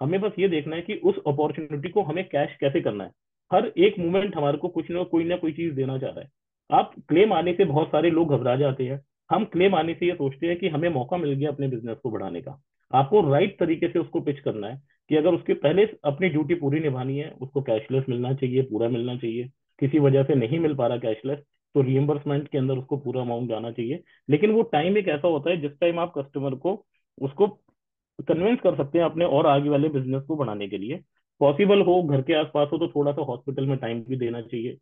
हमें बस ये देखना है कि उस अपॉर्चुनिटी को हमें कैश कैसे करना है। हर एक मोमेंट हमारे को कुछ ना कोई चीज देना चाह रहा है। आप क्लेम आने से बहुत सारे लोग घबरा जाते हैं। हम क्लेम आने से ये सोचते हैं कि हमें मौका मिल गया अपने बिजनेस को बढ़ाने का। आपको राइट तरीके से उसको पिच करना है कि अगर उसके पहले अपनी ड्यूटी पूरी निभानी है, उसको कैशलेस मिलना चाहिए, पूरा मिलना चाहिए। किसी वजह से नहीं मिल पा रहा कैशलेस, तो रिइम्बर्समेंट के अंदर उसको पूरा अमाउंट जाना चाहिए। लेकिन वो टाइम एक ऐसा होता है जिस टाइम आप कस्टमर को उसको कन्विंस कर सकते हैं अपने और आगे वाले बिजनेस को बढ़ाने के लिए। पॉसिबल हो घर के आसपास हो तो थोड़ा सा हॉस्पिटल में टाइम भी देना चाहिए।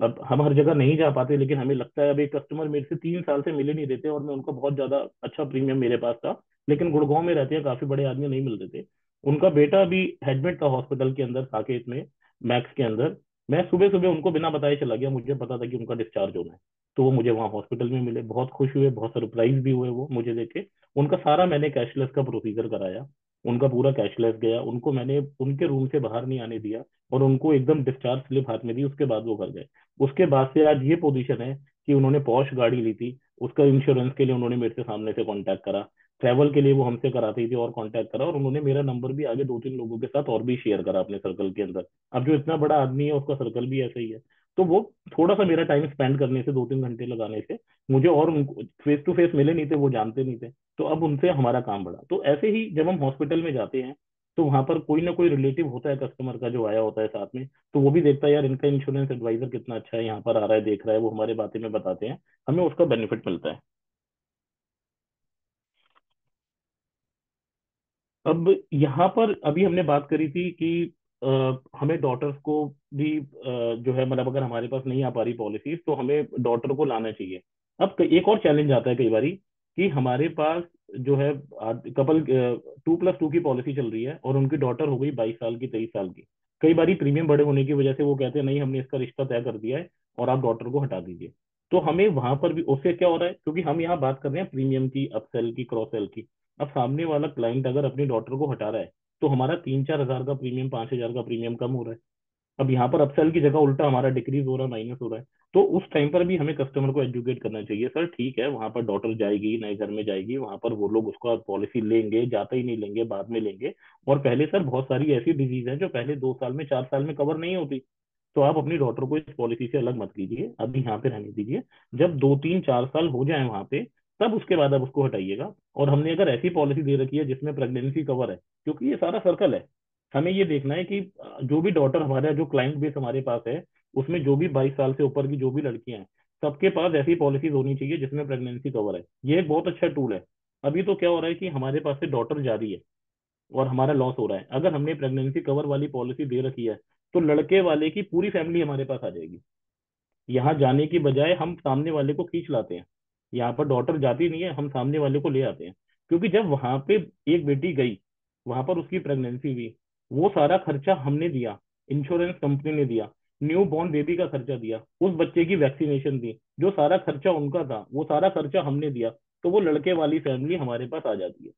अब हम हर जगह नहीं जा पाते, लेकिन हमें लगता है अब एक कस्टमर मेरे से 3 साल से मिले नहीं देते और मैं उनका बहुत ज्यादा अच्छा प्रीमियम मेरे पास था, लेकिन गुड़गांव में रहते हैं, काफी बड़े आदमी, नहीं मिल रहे थे। उनका बेटा अभी एडमिट था हॉस्पिटल के अंदर साकेत में, मैक्स के अंदर। मैं सुबह सुबह उनको बिना बताए चला गया, मुझे पता था कि उनका डिस्चार्ज होना है। तो वो मुझे वहाँ हॉस्पिटल में मिले, बहुत खुश हुए, बहुत सरप्राइज भी हुए वो मुझे देखे। उनका सारा मैंने कैशलेस का प्रोसीजर कराया, उनका पूरा कैशलेस गया, उनको मैंने उनके रूम से बाहर नहीं आने दिया, और उनको एकदम डिस्चार्ज स्लिप हाथ में दी, उसके बाद वो घर गए। उसके बाद से आज ये पोजीशन है कि उन्होंने पॉश गाड़ी ली थी, उसका इंश्योरेंस के लिए उन्होंने मेरे से सामने से कांटेक्ट करा, ट्रैवल के लिए वो हमसे कराती थी और कांटेक्ट करा, और उन्होंने मेरा नंबर भी आगे 2-3 लोगों के साथ और भी शेयर करा अपने सर्कल के अंदर। अब जो इतना बड़ा आदमी है उसका सर्कल भी ऐसा ही है। तो वो थोड़ा सा मेरा टाइम स्पेंड करने से, 2-3 घंटे लगाने से, मुझे और उनको फेस टू फेस मिले नहीं थे, वो जानते नहीं थे, तो अब उनसे हमारा काम बढ़ा। तो ऐसे ही जब हम हॉस्पिटल में जाते हैं तो वहां पर कोई ना कोई रिलेटिव होता है कस्टमर का जो आया होता है साथ में, तो वो भी देखता है यार इनका इंश्योरेंस एडवाइजर कितना अच्छा है, यहाँ पर आ रहा है, देख रहा है, वो हमारे बातें में बताते हैं, हमें उसका बेनिफिट मिलता है। अब यहाँ पर अभी हमने बात करी थी कि हमें डॉटर्स को भी जो है, मतलब अगर हमारे पास नहीं आ पा रही पॉलिसीज तो हमें डॉटर को लाना चाहिए। अब एक और चैलेंज आता है कई बारी कि हमारे पास जो है कपल 2+2 की पॉलिसी चल रही है और उनकी डॉटर हो गई 22 साल की, 23 साल की। कई बारी प्रीमियम बड़े होने की वजह से वो कहते हैं नहीं हमने इसका रिश्ता तय कर दिया है और आप डॉटर को हटा दीजिए। तो हमें वहां पर भी उससे क्या हो रहा है, क्योंकि हम यहाँ बात कर रहे हैं प्रीमियम की, अपसेल की, क्रॉस सेल की। अब सामने वाला क्लाइंट अगर अपनी डॉटर को हटा रहा है तो हमारा 3-4 हजार का प्रीमियम, 5 हजार का प्रीमियम कम हो रहा है। अब यहाँ पर अपसेल की जगह उल्टा हमारा डिक्रीज हो रहा है, माइनस हो रहा है। तो उस टाइम पर भी हमें कस्टमर को एजुकेट करना चाहिए, सर ठीक है वहां पर डॉटर जाएगी, नए घर में जाएगी, वहां पर वो लोग उसका पॉलिसी लेंगे, जाते ही नहीं लेंगे, बाद में लेंगे। और पहले सर बहुत सारी ऐसी डिजीज है जो पहले 2 साल में, 4 साल में कवर नहीं होती। तो आप अपनी डॉटर को इस पॉलिसी से अलग मत कीजिए, अभी यहाँ पे रहने दीजिए। जब 2-3-4 साल हो जाए वहां पे, तब उसके बाद आप उसको हटाइएगा। और हमने अगर ऐसी पॉलिसी दे रखी है जिसमें प्रेगनेंसी कवर है, क्योंकि ये सारा सर्कल है, हमें ये देखना है कि जो भी डॉटर हमारा, जो क्लाइंट बेस हमारे पास है, उसमें जो भी 22 साल से ऊपर की जो भी लड़कियां हैं, सबके पास ऐसी पॉलिसीज होनी चाहिए जिसमें प्रेगनेंसी कवर है। ये एक बहुत अच्छा टूल है। अभी तो क्या हो रहा है कि हमारे पास से डॉटर जा रही है और हमारा लॉस हो रहा है। अगर हमने प्रेगनेंसी कवर वाली पॉलिसी दे रखी है तो लड़के वाले की पूरी फैमिली हमारे पास आ जाएगी। यहाँ जाने की बजाय हम सामने वाले को खींच लाते हैं। यहाँ पर डॉटर जाती नहीं है, हम सामने वाले को ले आते हैं। क्योंकि जब वहां पे एक बेटी गई, वहां पर उसकी प्रेगनेंसी हुई, वो सारा खर्चा हमने दिया, इंश्योरेंस कंपनी ने दिया, न्यू बॉर्न बेबी का खर्चा दिया, उस बच्चे की वैक्सीनेशन दी, जो सारा खर्चा उनका था वो सारा खर्चा हमने दिया। तो वो लड़के वाली फैमिली हमारे पास आ जाती है।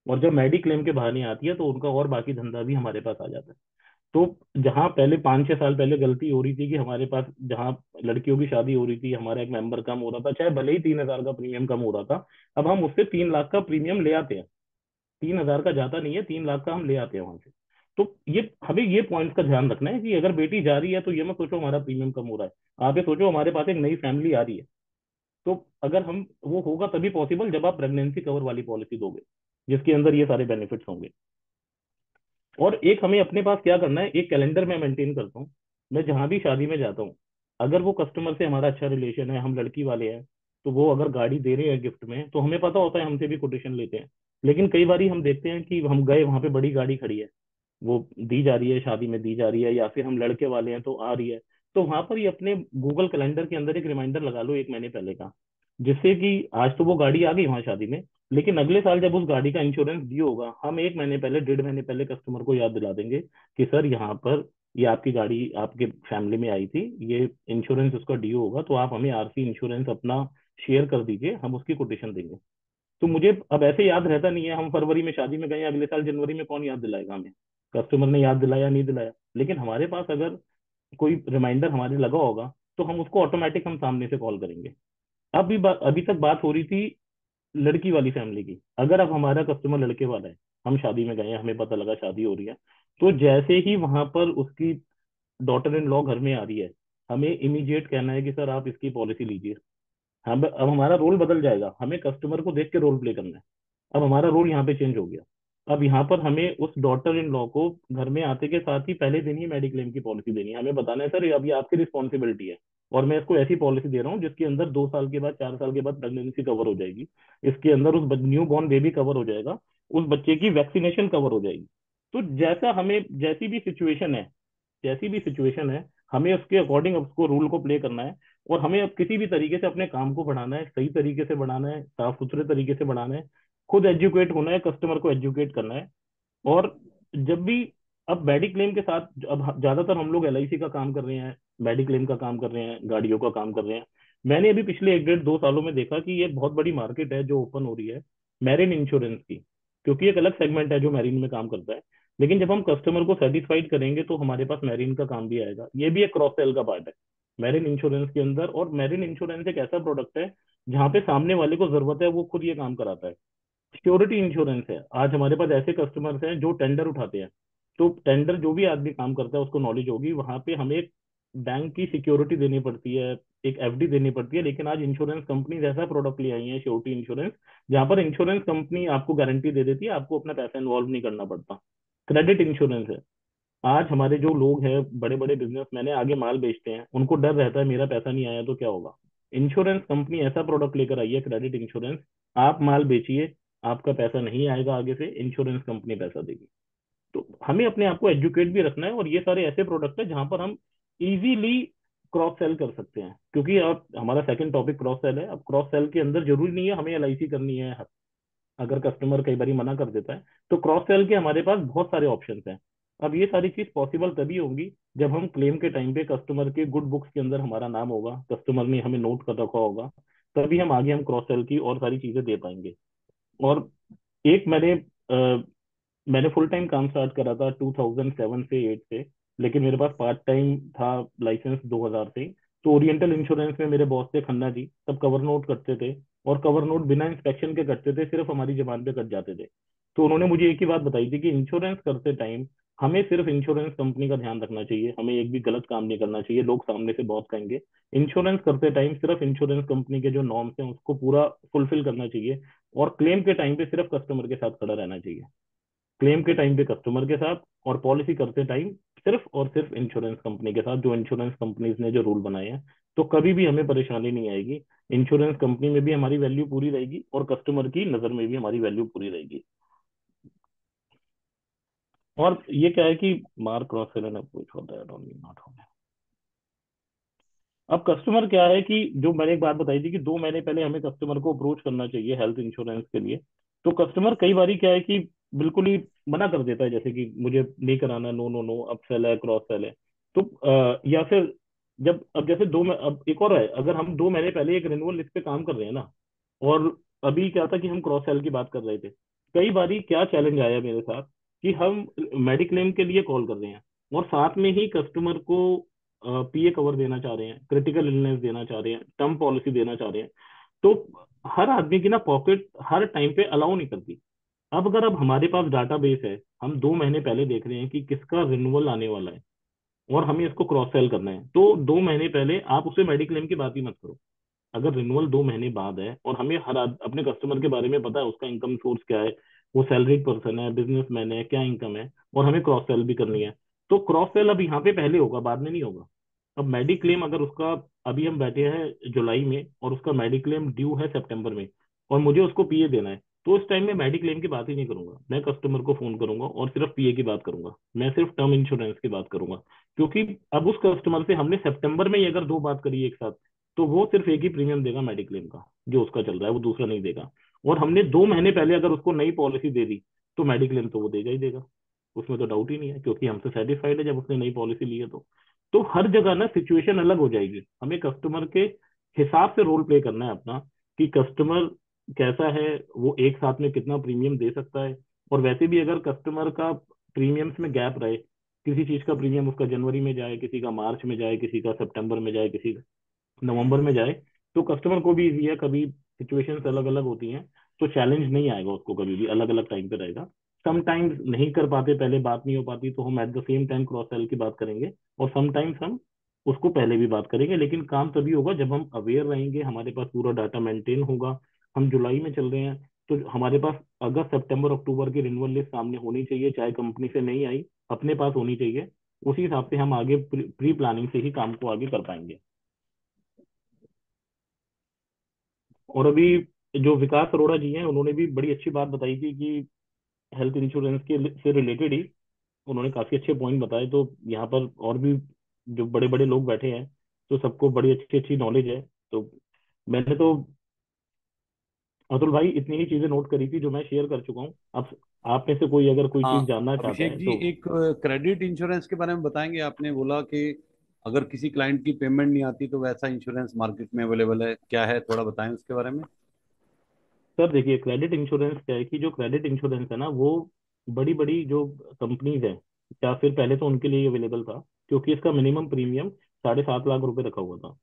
और जब मेडिक्लेम के बहाने आती है तो उनका और बाकी धंधा भी हमारे पास आ जाता है। तो जहां पहले 5-6 साल पहले गलती हो रही थी कि हमारे पास जहां लड़कियों की शादी हो रही थी, हमारा एक मेंबर कम हो रहा था, चाहे भले ही 3 हजार का प्रीमियम कम हो रहा था, अब हम उससे 3 लाख का प्रीमियम ले आते हैं। 3 हजार का जाता नहीं है, 3 लाख का हम ले आते हैं वहां से। तो ये हमें ये पॉइंट का ध्यान रखना है कि अगर बेटी जा रही है तो ये मत सोचो हमारा प्रीमियम कम हो रहा है, आप ये सोचो हमारे पास एक नई फैमिली आ रही है। तो अगर हम, वो होगा तभी पॉसिबल जब आप प्रेगनेंसी कवर वाली पॉलिसी दोगे जिसके अंदर ये सारे बेनिफिट्स होंगे। और एक हमें अपने पास क्या करना है, एक कैलेंडर में मेंटेन करता हूँ। मैं जहां भी शादी में जाता हूँ, अगर वो कस्टमर से हमारा अच्छा रिलेशन है, हम लड़की वाले हैं, तो वो अगर गाड़ी दे रहे हैं गिफ्ट में तो हमें पता होता है, हमसे भी कोटेशन लेते हैं। लेकिन कई बारी हम देखते हैं कि हम गए वहां पे बड़ी गाड़ी खड़ी है, वो दी जा रही है, शादी में दी जा रही है, या फिर हम लड़के वाले हैं तो आ रही है। तो वहां पर ही अपने गूगल कैलेंडर के अंदर एक रिमाइंडर लगा लो 1 महीने पहले का, जिससे कि आज तो वो गाड़ी आ गई वहां शादी में, लेकिन अगले साल जब उस गाड़ी का इंश्योरेंस ड्यू होगा, हम 1 महीने पहले, 1.5 महीने पहले कस्टमर को याद दिला देंगे कि सर यहाँ पर ये आपकी गाड़ी आपके फैमिली में आई थी, ये इंश्योरेंस उसका ड्यू होगा, तो आप हमें आरसी इंश्योरेंस अपना शेयर कर दीजिए, हम उसकी कोटेशन देंगे। तो मुझे अब ऐसे याद रहता नहीं है, हम फरवरी में शादी में गए, अगले साल जनवरी में कौन याद दिलाएगा हमें? कस्टमर ने याद दिलाया नहीं दिलाया, लेकिन हमारे पास अगर कोई रिमाइंडर हमारे लगा होगा तो हम उसको ऑटोमेटिक हम सामने से कॉल करेंगे। अभी तक बात हो रही थी लड़की वाली फैमिली की। अगर अब हमारा कस्टमर लड़के वाला है, हम शादी में गए हैं, हमें पता लगा शादी हो रही है, तो जैसे ही वहां पर उसकी डॉटर इन लॉ घर में आ रही है, हमें इमीडिएट कहना है कि सर आप इसकी पॉलिसी लीजिए। हम अब हमारा रोल बदल जाएगा, हमें कस्टमर को देख के रोल प्ले करना है। अब हमारा रोल यहाँ पे चेंज हो गया। अब यहाँ पर हमें उस डॉटर इन लॉ को घर में आते के साथ ही पहले दिन ही मेडिक्लेम की पॉलिसी देनी है। हमें बताना है सर ये अब ये आपकी रिस्पॉन्सिबिलिटी है, और मैं इसको ऐसी पॉलिसी दे रहा हूँ जिसके अंदर 2 साल के बाद, 4 साल के बाद प्रेगनेंसी कवर हो जाएगी, इसके अंदर उस न्यू बॉर्न बेबी कवर हो जाएगा, उस बच्चे की वैक्सीनेशन कवर हो जाएगी। तो जैसा हमें, जैसी भी सिचुएशन है, हमें उसके अकॉर्डिंग उसको रूल को प्ले करना है। और हमें अब किसी भी तरीके से अपने काम को बढ़ाना है, सही तरीके से बढ़ाना है, साफ सुथरे तरीके से बढ़ाना है, खुद एजुकेट होना है, कस्टमर को एजुकेट करना है। और जब भी, अब मेडिक्लेम के साथ अब ज्यादातर हम लोग एलआईसी का काम कर रहे हैं, मेडिक्लेम का काम कर रहे हैं, गाड़ियों का काम कर रहे हैं। मैंने अभी पिछले 1 डेढ़ 2 सालों में देखा कि ये बहुत बड़ी मार्केट है जो ओपन हो रही है मैरिन इंश्योरेंस की, क्योंकि एक अलग सेगमेंट है जो मैरिन में काम करता है। लेकिन जब हम कस्टमर को सेटिस्फाइड करेंगे तो हमारे पास मैरिन का काम भी आएगा। ये भी एक क्रॉस सेल का पार्ट है मैरिन इंश्योरेंस के अंदर। और मैरिन इंश्योरेंस एक ऐसा प्रोडक्ट है जहाँ पे सामने वाले को जरूरत है वो खुद ये काम कराता है। सिक्योरिटी इंश्योरेंस है। आज हमारे पास ऐसे कस्टमर्स हैं जो टेंडर उठाते हैं, तो टेंडर जो भी आदमी काम करता है उसको नॉलेज होगी, वहां पे हमें एक बैंक की सिक्योरिटी देनी पड़ती है, एक एफडी देनी पड़ती है। लेकिन आज इंश्योरेंस कंपनी ऐसा प्रोडक्ट ले आई है, श्योरिटी इंश्योरेंस, जहां पर इंश्योरेंस कंपनी आपको गारंटी दे देती है, आपको अपना पैसा इन्वॉल्व नहीं करना पड़ता। क्रेडिट इंश्योरेंस है। आज हमारे जो लोग हैं, बड़े बड़े बिजनेसमैन है, आगे माल बेचते हैं, उनको डर रहता है मेरा पैसा नहीं आया तो क्या होगा। इंश्योरेंस कंपनी ऐसा प्रोडक्ट लेकर आई है, क्रेडिट इंश्योरेंस। आप माल बेचिए, आपका पैसा नहीं आएगा आगे से, इंश्योरेंस कंपनी पैसा देगी। तो हमें अपने आप को एजुकेट भी रखना है। और ये सारे ऐसे प्रोडक्ट है जहां पर हम इजीली क्रॉस सेल कर सकते हैं, क्योंकि आप, हमारा सेकंड टॉपिक क्रॉस सेल है। अब क्रॉस सेल के अंदर जरूरी नहीं है हमें एलआईसी करनी है। अगर कस्टमर कई बार मना कर देता है तो क्रॉस सेल के हमारे पास बहुत सारे ऑप्शंस हैं। अब ये सारी चीज पॉसिबल तभी होंगी जब हम क्लेम के टाइम पे कस्टमर के गुड बुक्स के अंदर हमारा नाम होगा, कस्टमर ने हमें नोट कर रखा होगा, तभी हम आगे हम क्रॉस सेल की और सारी चीजें दे पाएंगे। और एक मैंने फुल टाइम काम स्टार्ट करा था 2007 से 8 से, लेकिन मेरे पास पार्ट टाइम था लाइसेंस 2000 से। तो ओरिएंटल इंश्योरेंस में मेरे बॉस थे खन्ना जी, तब कवर नोट करते थे, और कवर नोट बिना इंस्पेक्शन के कटते थे, सिर्फ हमारी जबान पे कट जाते थे। तो उन्होंने मुझे एक ही बात बताई थी कि इंश्योरेंस करते टाइम हमें सिर्फ इंश्योरेंस कंपनी का ध्यान रखना चाहिए, हमें एक भी गलत काम नहीं करना चाहिए, लोग सामने से बहुत कहेंगे। इंश्योरेंस करते टाइम सिर्फ इंश्योरेंस कंपनी के जो नॉर्म्स हैं उसको पूरा फुलफिल करना चाहिए, और क्लेम के टाइम पे सिर्फ कस्टमर के साथ खड़ा रहना चाहिए। क्लेम के टाइम पे कस्टमर के साथ, और पॉलिसी करते टाइम सिर्फ और सिर्फ इंश्योरेंस कंपनी के साथ, जो इंश्योरेंस कंपनीज ने जो रूल बनाए हैं। तो कभी भी हमें परेशानी नहीं आएगी, इंश्योरेंस कंपनी में भी हमारी वैल्यू पूरी रहेगी और कस्टमर की नजर में भी हमारी वैल्यू पूरी रहेगी। और ये क्या है कि mark cross sell and approach होता है, नॉट होता। अब कस्टमर क्या है कि जो मैंने एक बात बताई थी कि 2 महीने पहले हमें कस्टमर को अप्रोच करना चाहिए हेल्थ इंश्योरेंस के लिए। तो कस्टमर कई बार क्या है कि बिल्कुल ही मना कर देता है, जैसे कि मुझे नहीं कराना, no no no, up sell है, क्रॉस सेल है। तो या फिर जब, अब जैसे अब एक और है, अगर हम 2 महीने पहले एक रिन्यूअल लिस्ट पे काम कर रहे हैं ना, और अभी क्या था कि हम क्रॉस सेल की बात कर रहे थे, कई बारी क्या चैलेंज आया मेरे साथ कि हम मेडिक्लेम के लिए कॉल कर रहे हैं और साथ में ही कस्टमर को पीए कवर देना चाह रहे हैं, क्रिटिकल इलनेस देना चाह रहे हैं, टर्म पॉलिसी देना चाह रहे हैं। तो हर आदमी की ना पॉकेट हर टाइम पे अलाउ नहीं करती। अब हमारे पास डाटाबेस है, हम 2 महीने पहले देख रहे हैं कि किसका रिन्यूअल आने वाला है और हमें इसको क्रॉस सेल करना है, तो 2 महीने पहले आप उसे मेडिक्लेम की बात ही मत करो। अगर रिन्यूअल 2 महीने बाद है और हमें अपने कस्टमर के बारे में पता है, उसका इनकम सोर्स क्या है, वो सैलरीड पर्सन है, बिजनेसमैन है, क्या इनकम है, और हमें क्रॉस सेल भी करनी है, तो क्रॉस सेल अब यहाँ पे पहले होगा, बाद में नहीं होगा। अब मेडिक्लेम अगर उसका, अभी हम बैठे हैं जुलाई में और उसका मेडिक्लेम ड्यू है सितंबर में, और मुझे उसको पीए देना है, तो उस टाइम में मेडिक्लेम की बात ही नहीं करूंगा, मैं कस्टमर को फोन करूंगा और सिर्फ पीए की बात करूंगा, मैं सिर्फ टर्म इंश्योरेंस की बात करूंगा। क्योंकि अब उस कस्टमर से हमने सितंबर में ही अगर 2 बात करी एक साथ, तो वो सिर्फ एक ही प्रीमियम देगा मेडिक्लेम का, जो उसका चल रहा है, वो दूसरा नहीं देगा। और हमने 2 महीने पहले अगर उसको नई पॉलिसी दे दी तो मेडिक्लेम तो वो देगा ही देगा, उसमें तो डाउट ही नहीं है, क्योंकि हमसे सेटिस्फाइड है जब उसने नई पॉलिसी ली है तो हर जगह ना सिचुएशन अलग हो जाएगी। हमें कस्टमर के हिसाब से रोल प्ले करना है अपना, कि कस्टमर कैसा है, वो एक साथ में कितना प्रीमियम दे सकता है। और वैसे भी अगर कस्टमर का प्रीमियम्स में गैप रहे, किसी चीज का प्रीमियम उसका जनवरी में जाए, किसी का मार्च में जाए, किसी का सितंबर में जाए, किसी का नवंबर में जाए, तो कस्टमर को भी इजी है, कभी सिचुएशंस अलग अलग होती हैं, तो चैलेंज नहीं आएगा उसको, कभी भी अलग अलग टाइम पे रहेगा। समटाइम्स नहीं कर पाते, पहले बात नहीं हो पाती, तो हम at the same time cross sell की बात करेंगे, और समटाइम्स हम उसको पहले भी बात करेंगे। लेकिन काम तभी होगा जब हम अवेयर रहेंगे, हमारे पास पूरा डाटा मेंटेन होगा। हम जुलाई में चल रहे हैं, तो हमारे पास अगस्त सितंबर अक्टूबर की रिन्यूअल लिस्ट सामने होनी चाहिए, चाहे कंपनी से नहीं आई, अपने पास होनी चाहिए। उसी हिसाब से हम आगे प्री प्लानिंग से ही काम को आगे कर पाएंगे। और अभी जो विकास अरोड़ा जी हैं, उन्होंने भी बड़ी अच्छी बात बताई थी कि हेल्थ इंश्योरेंस के से रिलेटेड ही उन्होंने काफी अच्छे पॉइंट बताए। तो यहाँ पर और भी जो बड़े बड़े लोग बैठे हैं, तो सबको बड़ी अच्छी अच्छी नॉलेज है। तो मैंने तो अतुल भाई इतनी ही चीजें नोट करी थी जो मैं शेयर कर चुका हूँ। अब आप में से कोई अगर कोई हाँ चीज जानना चाहता अभिषेक है जी, तो। एक क्रेडिट इंश्योरेंस के बारे में बताएंगे। आपने बोला कि अगर किसी क्लाइंट की पेमेंट नहीं आती तो वैसा इंश्योरेंस मार्केट में अवेलेबल है, क्या है, थोड़ा बताएं उसके बारे में। सर देखिए, क्रेडिट इंश्योरेंस क्या है कि जो क्रेडिट इंश्योरेंस है ना, वो बड़ी बड़ी जो कंपनीज है, या फिर पहले तो उनके लिए अवेलेबल था, क्योंकि इसका मिनिमम प्रीमियम 7.5 लाख रुपए रखा हुआ था।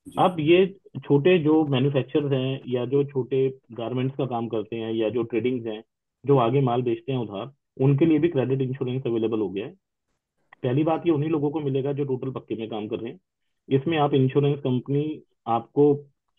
जी। अब ये छोटे जो मैन्युफैक्चरर्स हैं, या जो छोटे गारमेंट्स का काम करते हैं, या जो ट्रेडिंग्स हैं, जो आगे माल बेचते हैं उधार, उनके लिए भी क्रेडिट इंश्योरेंस अवेलेबल हो गया है। पहली बात, ये उन्हीं लोगों को मिलेगा जो टोटल पक्के में काम कर रहे हैं। इसमें आप इंश्योरेंस कंपनी, आपको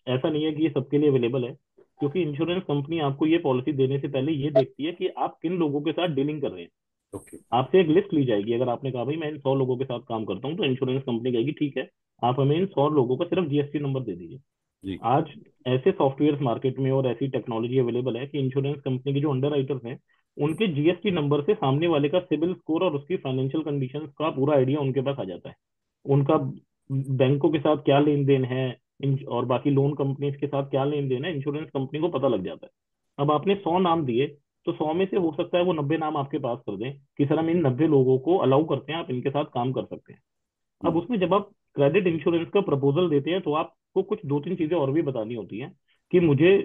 ऐसा नहीं है कि ये सबके लिए अवेलेबल है, क्योंकि इंश्योरेंस कंपनी आपको ये पॉलिसी देने से पहले ये देखती है कि आप किन लोगों के साथ डीलिंग कर रहे हैं। ओके। आपसे एक लिस्ट ली जाएगी, अगर आपने कहा भाई मैं इन 100 लोगों के साथ काम करता हूँ, तो इंश्योरेंस कंपनी कहेगी ठीक है, आप हमें इन 100 लोगों का सिर्फ जीएसटी नंबर दे दीजिए। जी। आज ऐसे सॉफ्टवेयर मार्केट में और ऐसी टेक्नोलॉजी अवेलेबल है कि इंश्योरेंस कंपनी के जो अंडर राइटर्स हैं, उनके जीएसटी नंबर से सामने वाले का सिबिल स्कोर और उसकी फाइनेंशियल कंडीशंस का पूरा आइडिया उनके पास आ जाता है। उनका बैंकों के साथ क्या लेन देन है, और बाकी लोन कंपनीज के साथ क्या लेन देन है, इंश्योरेंस कंपनी को पता लग जाता है। अब आपने 100 नाम दिए, तो 100 में से हो सकता है वो 90 नाम आपके पास कर दें कि सर हम इन 90 लोगों को अलाउ करते हैं, आप इनके साथ काम कर सकते हैं। अब हम्म। उसमें जब आप क्रेडिट इंश्योरेंस का प्रपोजल देते हैं, तो आपको कुछ 2-3 चीजें और भी बतानी होती हैं, कि मुझे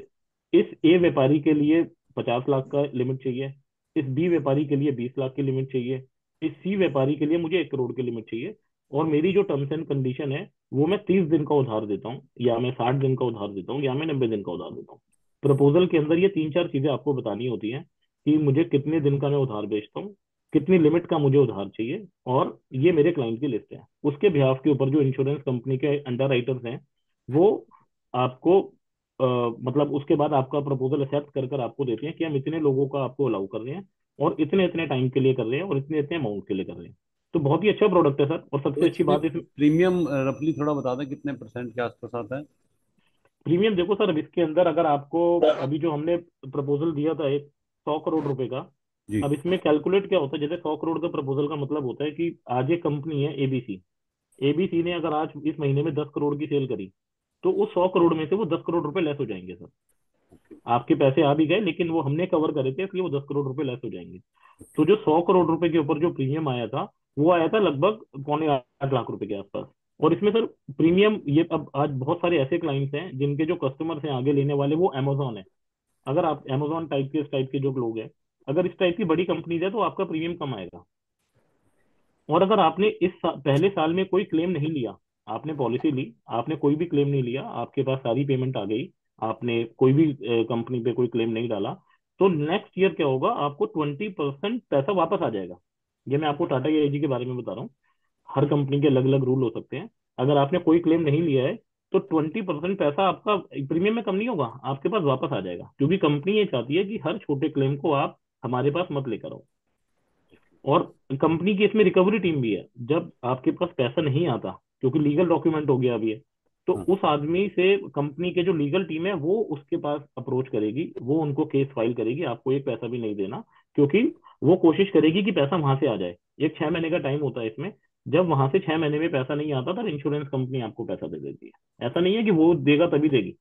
इस ए व्यापारी के लिए 50 लाख का लिमिट चाहिए, इस बी व्यापारी के लिए 20 लाख की लिमिट चाहिए, इस सी व्यापारी के लिए मुझे 1 करोड़ की लिमिट चाहिए, और मेरी जो टर्म्स एंड कंडीशन है वो मैं 30 दिन का उधार देता हूँ, या मैं 60 दिन का उधार देता हूँ, या मैं 90 दिन का उधार देता हूँ। प्रपोजल के अंदर ये 3-4 चीजें आपको बतानी होती हैं, कि मुझे कितने दिन का मैं उधार बेचता हूँ, कितनी लिमिट का मुझे उधार चाहिए, और ये मेरे क्लाइंट की लिस्ट है। उसके बिहाफ के ऊपर जो इंश्योरेंस कंपनी के अंडर राइटर्स हैं, वो आपको मतलब उसके बाद आपका प्रपोजल एक्सेप्ट कर कर आपको देते हैं कि हम इतने लोगों का आपको अलाउ कर रहे हैं, और इतने इतने टाइम के लिए कर रहे हैं, और इतने इतने अमाउंट के लिए कर रहे हैं। तो बहुत ही अच्छा प्रोडक्ट है सर। और तो सबसे अच्छी इसमें बात इस प्रीमियम रफली थोड़ा बता दें कितने परसेंट के आसपास आता है। प्रीमियम, देखो सर, अब इसके अंदर अगर आपको अभी जो हमने प्रपोजल दिया था एक 100 करोड़ रुपए का, जी। अब इसमें कैलकुलेट क्या होता है, जैसे 100 करोड़ का प्रपोजल का मतलब होता है कि आज एक कंपनी है एबीसी, एबीसी ने अगर आज इस महीने में 10 करोड़ की सेल करी, तो उस 100 करोड़ में से वो 10 करोड़ रुपए लेस हो जाएंगे सर। ओके। आपके पैसे आ भी गए, लेकिन वो हमने कवर करे थे, इसलिए वो 10 करोड़ रुपए लेस हो जाएंगे। तो जो 100 करोड़ रुपए के ऊपर जो प्रीमियम आया था, वो आया था लगभग 7.25 लाख रुपए के आसपास। और इसमें सर प्रीमियम, ये अब आज बहुत सारे ऐसे क्लाइंट्स हैं जिनके जो कस्टमर्स हैं आगे लेने वाले, वो अमेजोन है। अगर आप अमेजोन टाइप के, इस टाइप के जो लोग हैं, अगर इस टाइप की बड़ी कंपनीज है, तो आपका प्रीमियम कम आएगा। और अगर आपने पहले साल में कोई क्लेम नहीं लिया, आपने पॉलिसी ली, आपने कोई भी क्लेम नहीं लिया, आपके पास सारी पेमेंट आ गई, आपने कोई भी कंपनी पे कोई क्लेम नहीं डाला, तो नेक्स्ट ईयर क्या होगा, आपको 20% पैसा वापस आ जाएगा। ये मैं आपको टाटा एआईजी के बारे में बता रहा हूँ। हर कंपनी के अलग अलग रूल हो सकते हैं। अगर आपने कोई क्लेम नहीं लिया है, तो 20% पैसा आपका प्रीमियम में कम नहीं होगा, आपके पास वापस आ जाएगा, क्योंकि कंपनी ये चाहती है कि हर छोटे क्लेम को आप हमारे पास मत लेकर आओ। और कंपनी की इसमें रिकवरी टीम भी है। जब आपके पास पैसा नहीं आता, क्योंकि लीगल डॉक्यूमेंट हो गया अभी है, तो हाँ। उस आदमी से कंपनी के जो लीगल टीम है वो उसके पास अप्रोच करेगी, वो उनको केस फाइल करेगी, आपको एक पैसा भी नहीं देना, क्योंकि वो कोशिश करेगी कि पैसा वहां से आ जाए। एक 6 महीने का टाइम होता है इसमें। जब वहां से 6 महीने में पैसा नहीं आता, तब इंश्योरेंस कंपनी आपको पैसा दे देती है। ऐसा नहीं है कि वो देगा तभी देगी।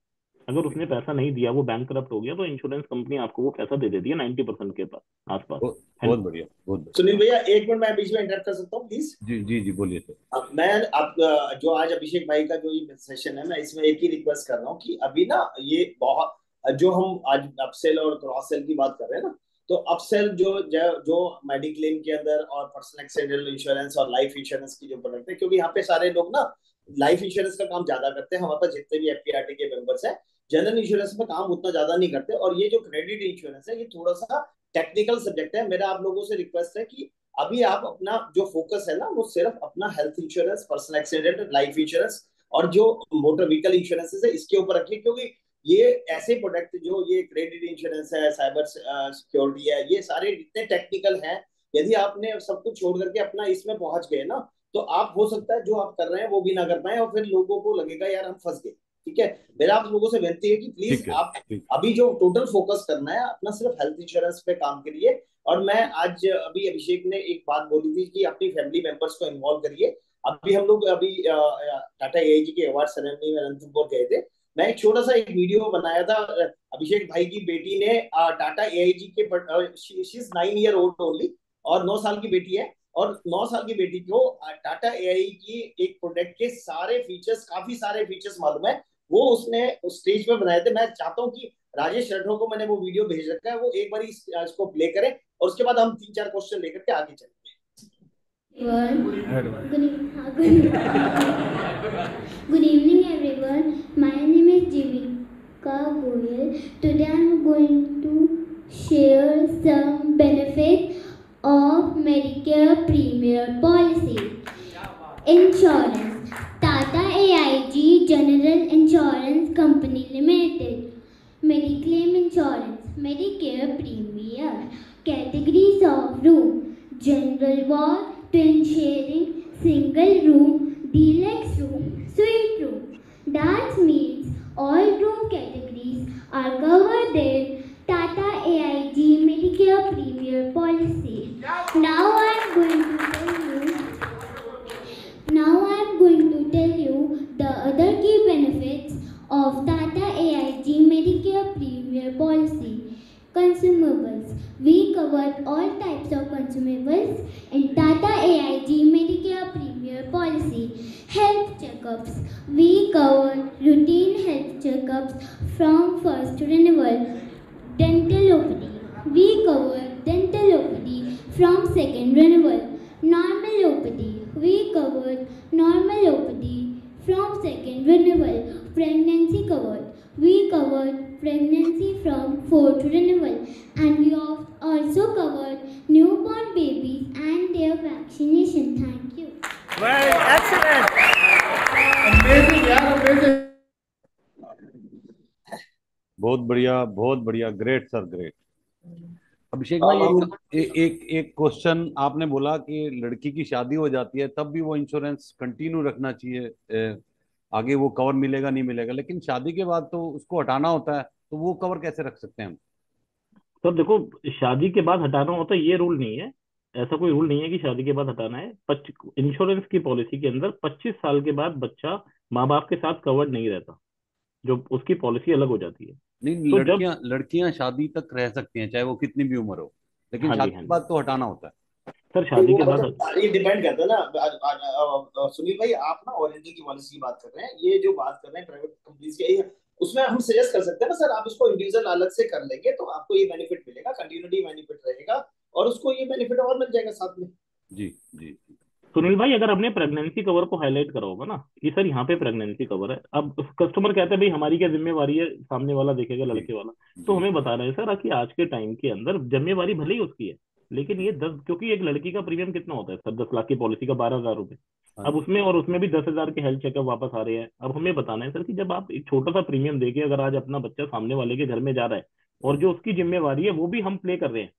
अगर उसने पैसा नहीं दिया, वो बैंक करप्ट हो गया, तो इंश्योरेंस कंपनी आपको वो पैसा दे देती है 90% के पास आसपास। बहुत बढ़िया, बहुत बढ़िया। सुनील भैया एक मिनट मैं बीच में इंटरप्ट कर सकता हूँ प्लीज? जी जी जी, बोलिए सर। मैं अब जो आज अभिषेक भाई का जो ये सेशन है, मैं इसमें एक ही रिक्वेस्ट कर रहा हूँ कि अभी ना ये बहुत जो हम आज अपसेल और क्रॉस सेल की बात कर रहे हैं ना, तो अपसेल जो मेडिक्लेम के अंदर और पर्सनल एक्सीडेंटल इंश्योरेंस और लाइफ इंश्योरेंस की जो प्रोडक्ट है, क्योंकि यहाँ पे सारे लोग ना लाइफ इंश्योरेंस का काम ज्यादा करते हैं, हमारे पास जितने भी एफपीआरटी के मेंबर्स हैं जनरल इंश्योरेंस में काम उतना ज्यादा नहीं करते, और ये जो क्रेडिट इंश्योरेंस है ये थोड़ा सा टेक्निकल सब्जेक्ट है। मेरा आप लोगों से रिक्वेस्ट है कि अभी आप अपना जो फोकस है ना वो सिर्फ अपना health insurance, personal accident, life insurance और जो मोटर व्हीकल इंश्योरेंस है इसके ऊपर रखिए, क्योंकि ये ऐसे प्रोडक्ट जो ये क्रेडिट इंश्योरेंस है, साइबर सिक्योरिटी है, ये सारे इतने टेक्निकल हैं, यदि आपने सब कुछ छोड़ करके अपना इसमें पहुंच गए ना, तो आप हो सकता है जो आप कर रहे हैं वो भी ना कर पाए और फिर लोगों को लगेगा यार हम फंस गए। ठीक है, मेरा आप लोगों से विनती है कि प्लीज ठीक है, आप ठीक। अभी जो टोटल फोकस करना है अपना सिर्फ हेल्थ इंश्योरेंस पे काम करिए। और मैं आज अभी अभिषेक ने एक बात बोली थी कि अपनी फैमिली मेंबर्स को इन्वॉल्व करिए। अभी हम लोग अभी टाटा एआईजी के अवार्ड सेरेमनी में अनंतपुर गए थे, मैं एक छोटा सा एक वीडियो बनाया था। अभिषेक भाई की बेटी ने टाटा एआईजी के she is 9 year old only और 9 साल की बेटी है, और 9 साल की बेटी को टाटा एआई की एक प्रोडक्ट के सारे फीचर्स, काफी सारे फीचर्स मालूम है, वो उसने उस स्टेज पे बनाए थे। मैं चाहता हूँ कि राजेश राठौर को मैंने वो वीडियो भेज रखा है, वो एक बार इसको प्ले करें और उसके बाद हम 3-4 क्वेश्चन लेकर के आगे चलेंगे। Good evening, everyone. My name is Jivika Goyal. Today I am going to share some benefits of Medicare Premier Policy. Insurance. Tata AIG General Insurance Company Limited. Mediclaim Insurance. Medicare Premier. Categories of room. General ward, twin sharing, single room, deluxe room, suite room. That means all room categories are covered in Tata AIG Medicare Premier Policy. Now I am going to tell you the other key benefits of Tata AIG Medicare Premier Policy. Consumables. We covered all types of consumables in Tata AIG Medicare Premier Policy. Health checkups. We covered routine health checkups from first renewal. Dental OPD. We covered dental OPD from second renewal. Normal OPD. We covered normal OPD from second renewal. Pregnancy covered. We covered pregnancy from fourth renewal, and we also covered newborn babies and their vaccination. Thank you. Well, excellent. Amazing, यार, amazing. बहुत बढ़िया, बहुत बढ़िया, great sir, great. अभिषेक भाई, एक question आपने बोला कि लड़की की शादी हो जाती है तब भी वो इंश्योरेंस कंटिन्यू रखना चाहिए, आगे वो कवर मिलेगा नहीं मिलेगा, लेकिन शादी के बाद तो उसको हटाना होता है, तो वो कवर कैसे रख सकते हैं हम? सर देखो, शादी के बाद हटाना होता है ये रूल नहीं है, ऐसा कोई रूल नहीं है कि शादी के बाद हटाना है। इंश्योरेंस की पॉलिसी के अंदर 25 साल के बाद बच्चा माँ बाप के साथ कवर्ड नहीं रहता, जो उसकी पॉलिसी अलग हो जाती है। नहीं, तो लड़कियां शादी तक रह सकती हैं चाहे वो कितनी भी उम्र हो, लेकिन हाँ जी, शादी हाँ के जी बाद तो हटाना होता है। सर, शादी के बाद ये डिपेंड करता है ना सुनील भाई, आप ना ओरिएंटल की पॉलिसी की बात कर रहे हैं, ये जो बात कर रहे हैं प्राइवेट कंपनीज की, उसमें हम सजेस्ट कर सकते हैं ना सर, आप इसको इंडिविजुअल अलग से कर लेंगे तो आपको ये बेनिफिट मिलेगा, कंटिन्यूटी बेनिफिट रहेगा और उसको ये बेनिफिट और मिल जाएगा साथ में। जी जी। सुनील भाई, अगर आपने प्रेगनेंसी कवर को हाईलाइट करा होगा ना कि सर यहाँ पे प्रेगनेंसी कवर है, अब कस्टमर कहता है भाई हमारी क्या जिम्मेवारी है, सामने वाला देखेगा लड़के वाला, तो हमें बता रहे हैं सर कि आज के टाइम के अंदर जिम्मेवारी भले ही उसकी है, लेकिन ये 10, क्योंकि एक लड़की का प्रीमियम कितना होता है सर, 10 लाख की पॉलिसी का 12,000 रुपए, अब उसमें भी 10,000 के हेल्थ चेकअप वापस आ रहे हैं। अब हमें बताना है सर कि जब आप एक छोटा सा प्रीमियम देके अगर आज अपना बच्चा सामने वाले के घर में जा रहा है और जो उसकी जिम्मेवारी है वो भी हम प्ले कर रहे हैं,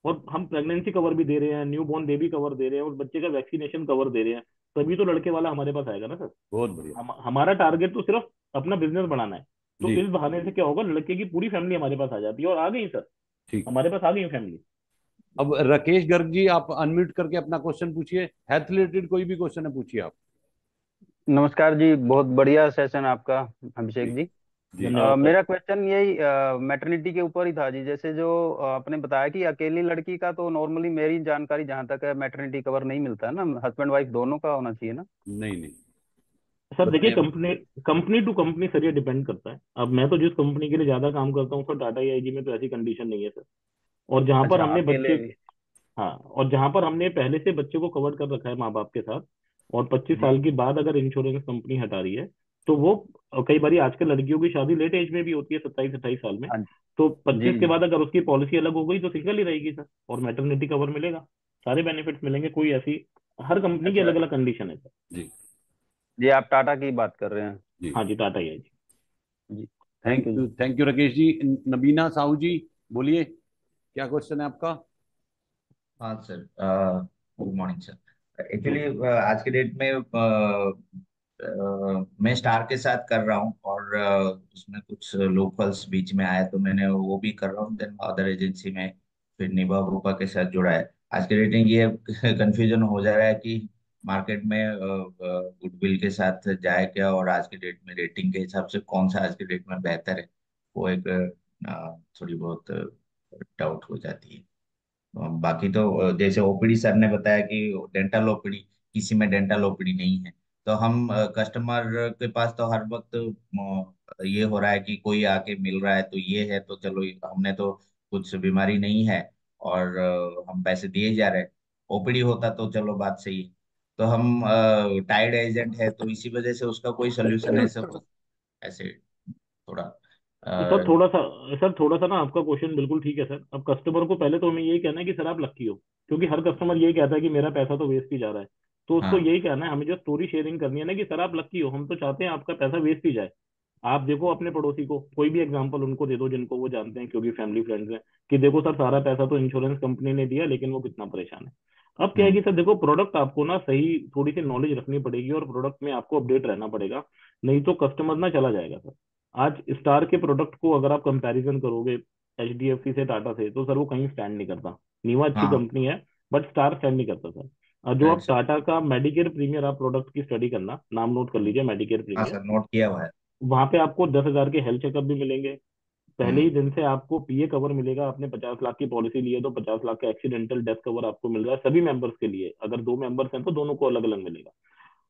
और हम प्रेगनेंसी कवर भी दे रहे हैं, न्यू बॉर्न बेबी कवर दे रहे हैं, और बच्चे का वैक्सीनेशन कवर दे रहे हैं, तभी तो लड़के वाला हमारे पास आएगा ना सर। बहुत बढ़िया। हमारा टारगेट तो सिर्फ अपना बिजनेस बढ़ाना है, तो जी। इस बहाने से क्या होगा, लड़के की पूरी फैमिली हमारे पास आ जाती है, और आ गई सर, ठीक। हमारे पास आ गई फैमिली। अब राकेश गर्ग जी, आप अनम्यूट करके अपना क्वेश्चन पूछिए, हेल्थ रिलेटेड कोई भी क्वेश्चन है पूछिए आप। नमस्कार जी, बहुत बढ़िया सेशन आपका अभिषेक जी। जी धन्यवाद सर। मेरा क्वेश्चन यही मैटरनिटी के ऊपर ही था जी। जैसे जो आपने बताया कि अकेली लड़की का तो नॉर्मली मेरी जानकारी जहाँ तक है मैटरनिटी कवर नहीं मिलता है ना, हस्बैंड वाइफ दोनों का होना चाहिए ना। नहीं नहीं, सर देखिए, बताएं अभी। Company company to company sir ये डिपेंड करता है। अब मैं तो जिस कंपनी के लिए ज्यादा काम करता हूँ सर, टाटा एआईजी में तो ऐसी कंडीशन नहीं है सर। और जहां पर अच्छा, हमने बच्चे, अकेले भी। हाँ, और जहां पर हमने पहले से बच्चे को कवर कर रखा है माँ बाप के साथ, और 25 साल जी। के बाद अगर इंश्योरेंस कंपनी हटा रही है, तो वो कई बार आजकल लड़कियों की शादी लेट एज में भी होती है, 27-28 साल में। हाँ तो जी 25 के जी। बाद अगर उसकी पॉलिसी अलग हो गई तो सिंगल ही रहेगी सर, और मैटरनिटी कवर मिलेगा, सारे बेनिफिट्स मिलेंगे। कोई ऐसी, हर कंपनी की अच्छा अलग अलग कंडीशन है सर। जी जी, आप टाटा की बात कर रहे हैं। जी, हाँ जी, टाटा ही है जी। जी, थैंक यू जी। Thank you Rakesh ji. नबीना साहू जी, बोलिए, क्या क्वेश्चन है आपका? हाँ sir, good morning sir. Actually good. आज के डेट में मैं स्टार के साथ कर रहा हूँ, और उसमें कुछ लोकल्स बीच में आए तो मैंने वो भी कर रहा हूँ। देन अदर एजेंसी में फिर निभा रूपा के साथ जुड़ा है। आज के डेट में ये कंफ्यूजन हो जा रहा है कि मार्केट में गुडविल के साथ जाए क्या, और आज के डेट में रेटिंग के हिसाब से कौन सा आज के डेट में बेहतर है। वो एक थोड़ी बहुत डाउट हो जाती है। बाकी तो जैसे ओपीडी सर ने बताया कि डेंटल ओपीडी, किसी में डेंटल ओपीडी नहीं है, तो हम कस्टमर के पास तो हर वक्त ये हो रहा है कि कोई आके मिल रहा है तो ये है तो चलो, हमने तो कुछ बीमारी नहीं है, और हम पैसे दिए जा रहे हैं। ओपीडी होता तो चलो बात सही है। तो हम टाइड एजेंट है, तो इसी वजह से उसका कोई सोल्यूशन ऐसे ऐसे थोड़ा सर थोड़ा सा, सर थोड़ा सा ना आपका क्वेश्चन बिल्कुल ठीक है सर। अब कस्टमर को पहले तो हमें यही कहना है कि सर आप लक्की हो, क्योंकि हर कस्टमर यही कहता है कि मेरा पैसा तो वेस्ट ही जा रहा है। तो उसको हाँ यही कहना है, हमें जो स्टोरी शेयरिंग करनी है ना, कि सर आप लक्की हो, हम तो चाहते हैं आपका पैसा वेस्ट ही जाए। आप देखो अपने पड़ोसी को, कोई भी एग्जांपल उनको दे दो जिनको वो जानते हैं, क्योंकि फैमिली फ्रेंड्स हैं, कि देखो सर सारा पैसा तो इंश्योरेंस कंपनी ने दिया, लेकिन वो कितना परेशान है। अब क्या है कि हम्म सर देखो, प्रोडक्ट आपको ना सही थोड़ी सी नॉलेज रखनी पड़ेगी, और प्रोडक्ट में आपको अपडेट रहना पड़ेगा, नहीं तो कस्टमर ना चला जाएगा सर। आज स्टार के प्रोडक्ट को अगर आप कंपैरिजन करोगे एचडीएफसी से, टाटा से, तो सर वो कहीं स्टैंड नहीं करता। नीवा अच्छी हाँ कंपनी है, बट स्टार स्टैंड नहीं करता सर। और जो राइट आप सर। टाटा का मेडिकेयर प्रीमियर, आप प्रोडक्ट की स्टडी करना, नाम नोट कर लीजिए, मेडिकेयर हाँ प्रीमियर। सर, नोट किया हुआ है। वहां पे आपको 10,000 के हेल्थ चेकअप भी मिलेंगे। पहले ही हम्म दिन से आपको पीए कवर मिलेगा। आपने 50 लाख की पॉलिसी ली है तो 50 लाख का एक्सीडेंटल डेथ कवर आपको मिल रहा है सभी मेंबर्स के लिए। अगर 2 मेंबर्स हैं तो दोनों को अलग अलग मिलेगा।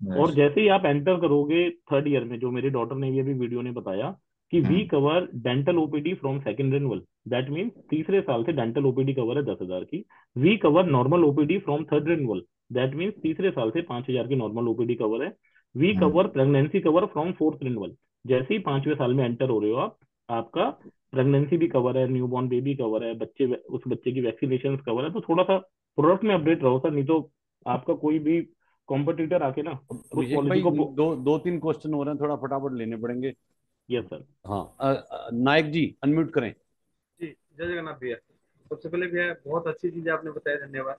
राइट और सर। जैसे ही आप एंटर करोगे थर्ड ईयर में, जो मेरी डॉटर ने, ये भी वीडियो ने बताया, कि we hmm cover dental OPD from second renewal. That means तीसरे साल से डेंटल ओपीडी कवर है 10,000 की। We cover normal OPD from third renewal. That means तीसरे साल से 5,000 की नॉर्मल ओपीडी कवर है। We hmm cover pregnancy cover from fourth renewal. जैसे ही 5वें साल में एंटर हो रहे हो आप, आपका प्रेगनेंसी भी कवर है, न्यूबॉर्न बेबी कवर है, बच्चे, उस बच्चे की वैक्सीनेशन कवर है। तो थोड़ा सा प्रोडक्ट में अपडेट रहो सर, नहीं तो आपका कोई भी कॉम्पिटिटर आके ना उस अभिषेक पॉलिसी भाई, को। दो दो तीन क्वेश्चन हो रहे हैं, थोड़ा फटाफट लेने पड़ेंगे। Yes sir. हाँ, नायक जी अनम्यूट करें। जी, जय जगन्नाथ भैया। सबसे पहले भैया बहुत अच्छी चीजें आपने बताया, धन्यवाद।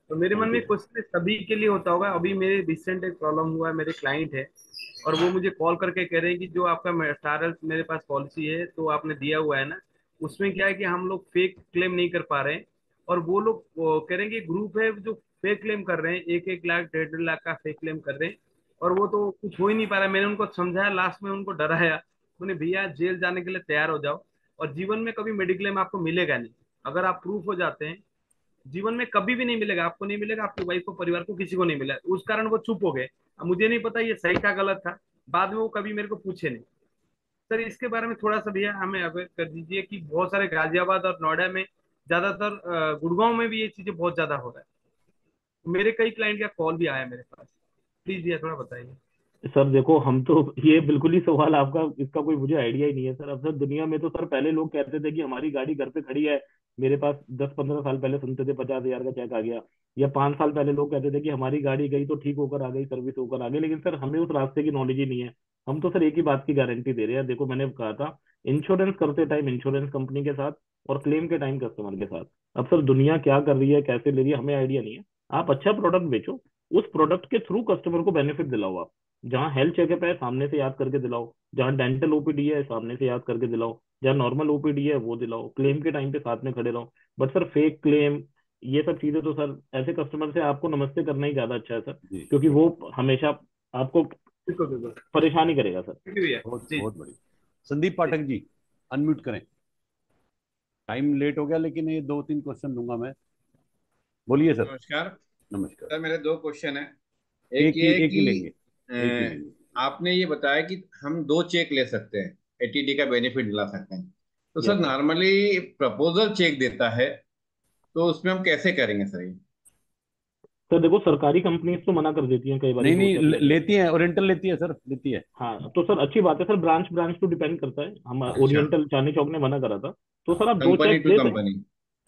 तो मेरे मन थैंक में यू। क्वेश्चन सभी के लिए होता होगा। अभी मेरे रिसेंट एक प्रॉब्लम हुआ है, मेरे क्लाइंट है और वो मुझे कॉल करके कह रहे हैं कि जो आपका स्टार हेल्थ मेरे पास पॉलिसी है तो आपने दिया हुआ है ना, उसमें क्या है कि हम लोग फेक क्लेम नहीं कर पा रहे हैं। और वो लोग कह रहे हैं कि ग्रुप है जो फेक क्लेम कर रहे हैं, 1-1 लाख 1.5 लाख का फेक क्लेम कर रहे हैं, और वो तो कुछ हो ही नहीं पा रहा है। मैंने उनको समझाया, लास्ट में उनको डराया, उन्हें भैया जेल जाने के लिए तैयार हो जाओ, और जीवन में कभी मेडिक्लेम आपको मिलेगा नहीं। अगर आप प्रूफ हो जाते हैं, जीवन में कभी भी नहीं मिलेगा, आपको नहीं मिलेगा, आपकी वाइफ को, परिवार को, किसी को नहीं मिला। उस कारण वो चुप हो गए। अब मुझे नहीं पता ये सही था गलत था, बाद में वो कभी मेरे को पूछे नहीं। सर इसके बारे में थोड़ा सा भैया हमें अवगत कर दीजिए कि बहुत सारे गाजियाबाद और नोएडा में, ज्यादातर गुड़गांव में भी ये चीजें बहुत ज्यादा हो रहा है। मेरे कई क्लाइंट का कॉल भी आया मेरे पास। प्लीज भैया थोड़ा बताइए। सर देखो, हम तो, ये बिल्कुल ही सवाल आपका, इसका कोई मुझे आइडिया ही नहीं है सर। अब सर दुनिया में तो सर पहले लोग कहते थे कि हमारी गाड़ी घर पे खड़ी है, मेरे पास 10-15 साल पहले सुनते थे 50,000 का चेक आ गया। या 5 साल पहले लोग कहते थे कि हमारी गाड़ी गई तो ठीक होकर आ गई, सर्विस होकर आ गई। लेकिन सर हमें उस रास्ते की नॉलेज ही नहीं है। हम तो सर एक ही बात की गारंटी दे रहे हैं। देखो मैंने कहा था, इंश्योरेंस करते टाइम इंश्योरेंस कंपनी के साथ, और क्लेम के टाइम कस्टमर के साथ। अब सर दुनिया क्या कर रही है, कैसे ले रही है, हमें आइडिया नहीं है। आप अच्छा प्रोडक्ट बेचो, उस प्रोडक्ट के थ्रू कस्टमर को बेनिफिट दिलाओ। आप जहाँ हेल्थ चेकअप है सामने से याद करके दिलाओ, जहाँ डेंटल ओपीडी है सामने से याद करके दिलाओ, जहाँ नॉर्मल ओपीडी है वो दिलाओ, क्लेम के टाइम पे साथ में खड़े रहो। बट सर फेक क्लेम, ये सब चीजें तो सर ऐसे कस्टमर से आपको नमस्ते करना ही ज्यादा अच्छा है सर, जी, क्योंकि वो हमेशा आपको बिल्कुल बिल्कुल। परेशान ही करेगा सर। थैंक यू भैया। बहुत जी बहुत बढ़िया। संदीप पाठक जी अनम्यूट करें। टाइम लेट हो गया लेकिन ये 2-3 क्वेश्चन दूंगा मैं। बोलिए सर। नमस्कार नमस्कार। सर, मेरे दो क्वेश्चन है। एक एक ही ये है एक ही कि लेंगे, एक ही लेंगे। आपने ये बताया कि हम दो चेक ले सकते हैं, एटीडी का बेनिफिट दिला सकते हैं। तो sir yes sir. Normally proposal check देता है, तो उसमें हम कैसे करेंगे सर ये? सर देखो, सरकारी कंपनीज तो मना कर देती हैं कई बार नहीं दो नहीं, चेक लेने से। लेती हैं, ओरिएंटल लेती है सर, लेती है। हाँ तो सर अच्छी बात है sir, branch branch to depend करता है। हम अच्छा, ओरिएंटल चांदनी चौक ने मना करा था, तो सर आप दो कंपनी चेक टू दे सकते। कंपनी।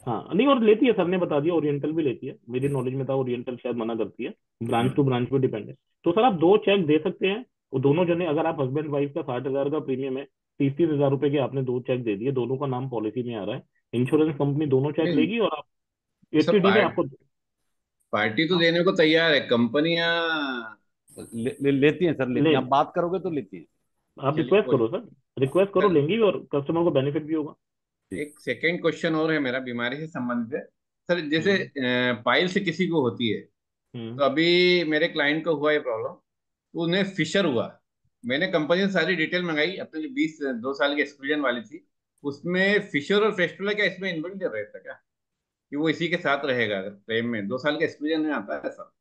हाँ नहीं, और लेती है, सर ने बता दिया, ओरिएंटल भी लेती है। मेरी नॉलेज में था ओरिएंटल शायद मना करती है। ब्रांच टू ब्रांच पे डिपेंड है। तो सर आप दो चेक दे सकते हैं। वो दोनों जने, अगर आप हस्बैंड वाइफ का 60,000 का प्रीमियम है, 30-30 हजार रुपए के आपने दो चेक दे दिए, दोनों का नाम पॉलिसी में आ रहा है, इंश्योरेंस कंपनी दोनों चेक नहीं लेगी और आप सर, एटीडी में आपको। पार्टी तो देने को तैयार है, कंपनियां। लेती हैं सर, लेती ले, हैं। आप बात करोगे तो लेती हैं। आप चलिए रिक्वेस्ट कोई करो सर, रिक्वेस्ट करो, सर, लेंगी भी और कस्टमर को बेनिफिट भी होगा। एक सेकेंड क्वेश्चन और है मेरा, बीमारी से संबंधित है। सर जैसे हम्म पाइल से किसी को होती है, हम्म तो अभी मेरे क्लाइंट को हुआ ये प्रॉब्लम, तो उन्हें फिशर हुआ। मैंने कंपनी से सारी डिटेल मंगाई, अपने जो 2 साल की एक्सपीरियंस वाली थी, उसमें फिशर और फेस्टुला क्या इसमें इन्वॉल्व रहता क्या, कि वो इसी के साथ रहेगा क्लेम में? 2 साल के एक्सपीरियंस में आता है सर।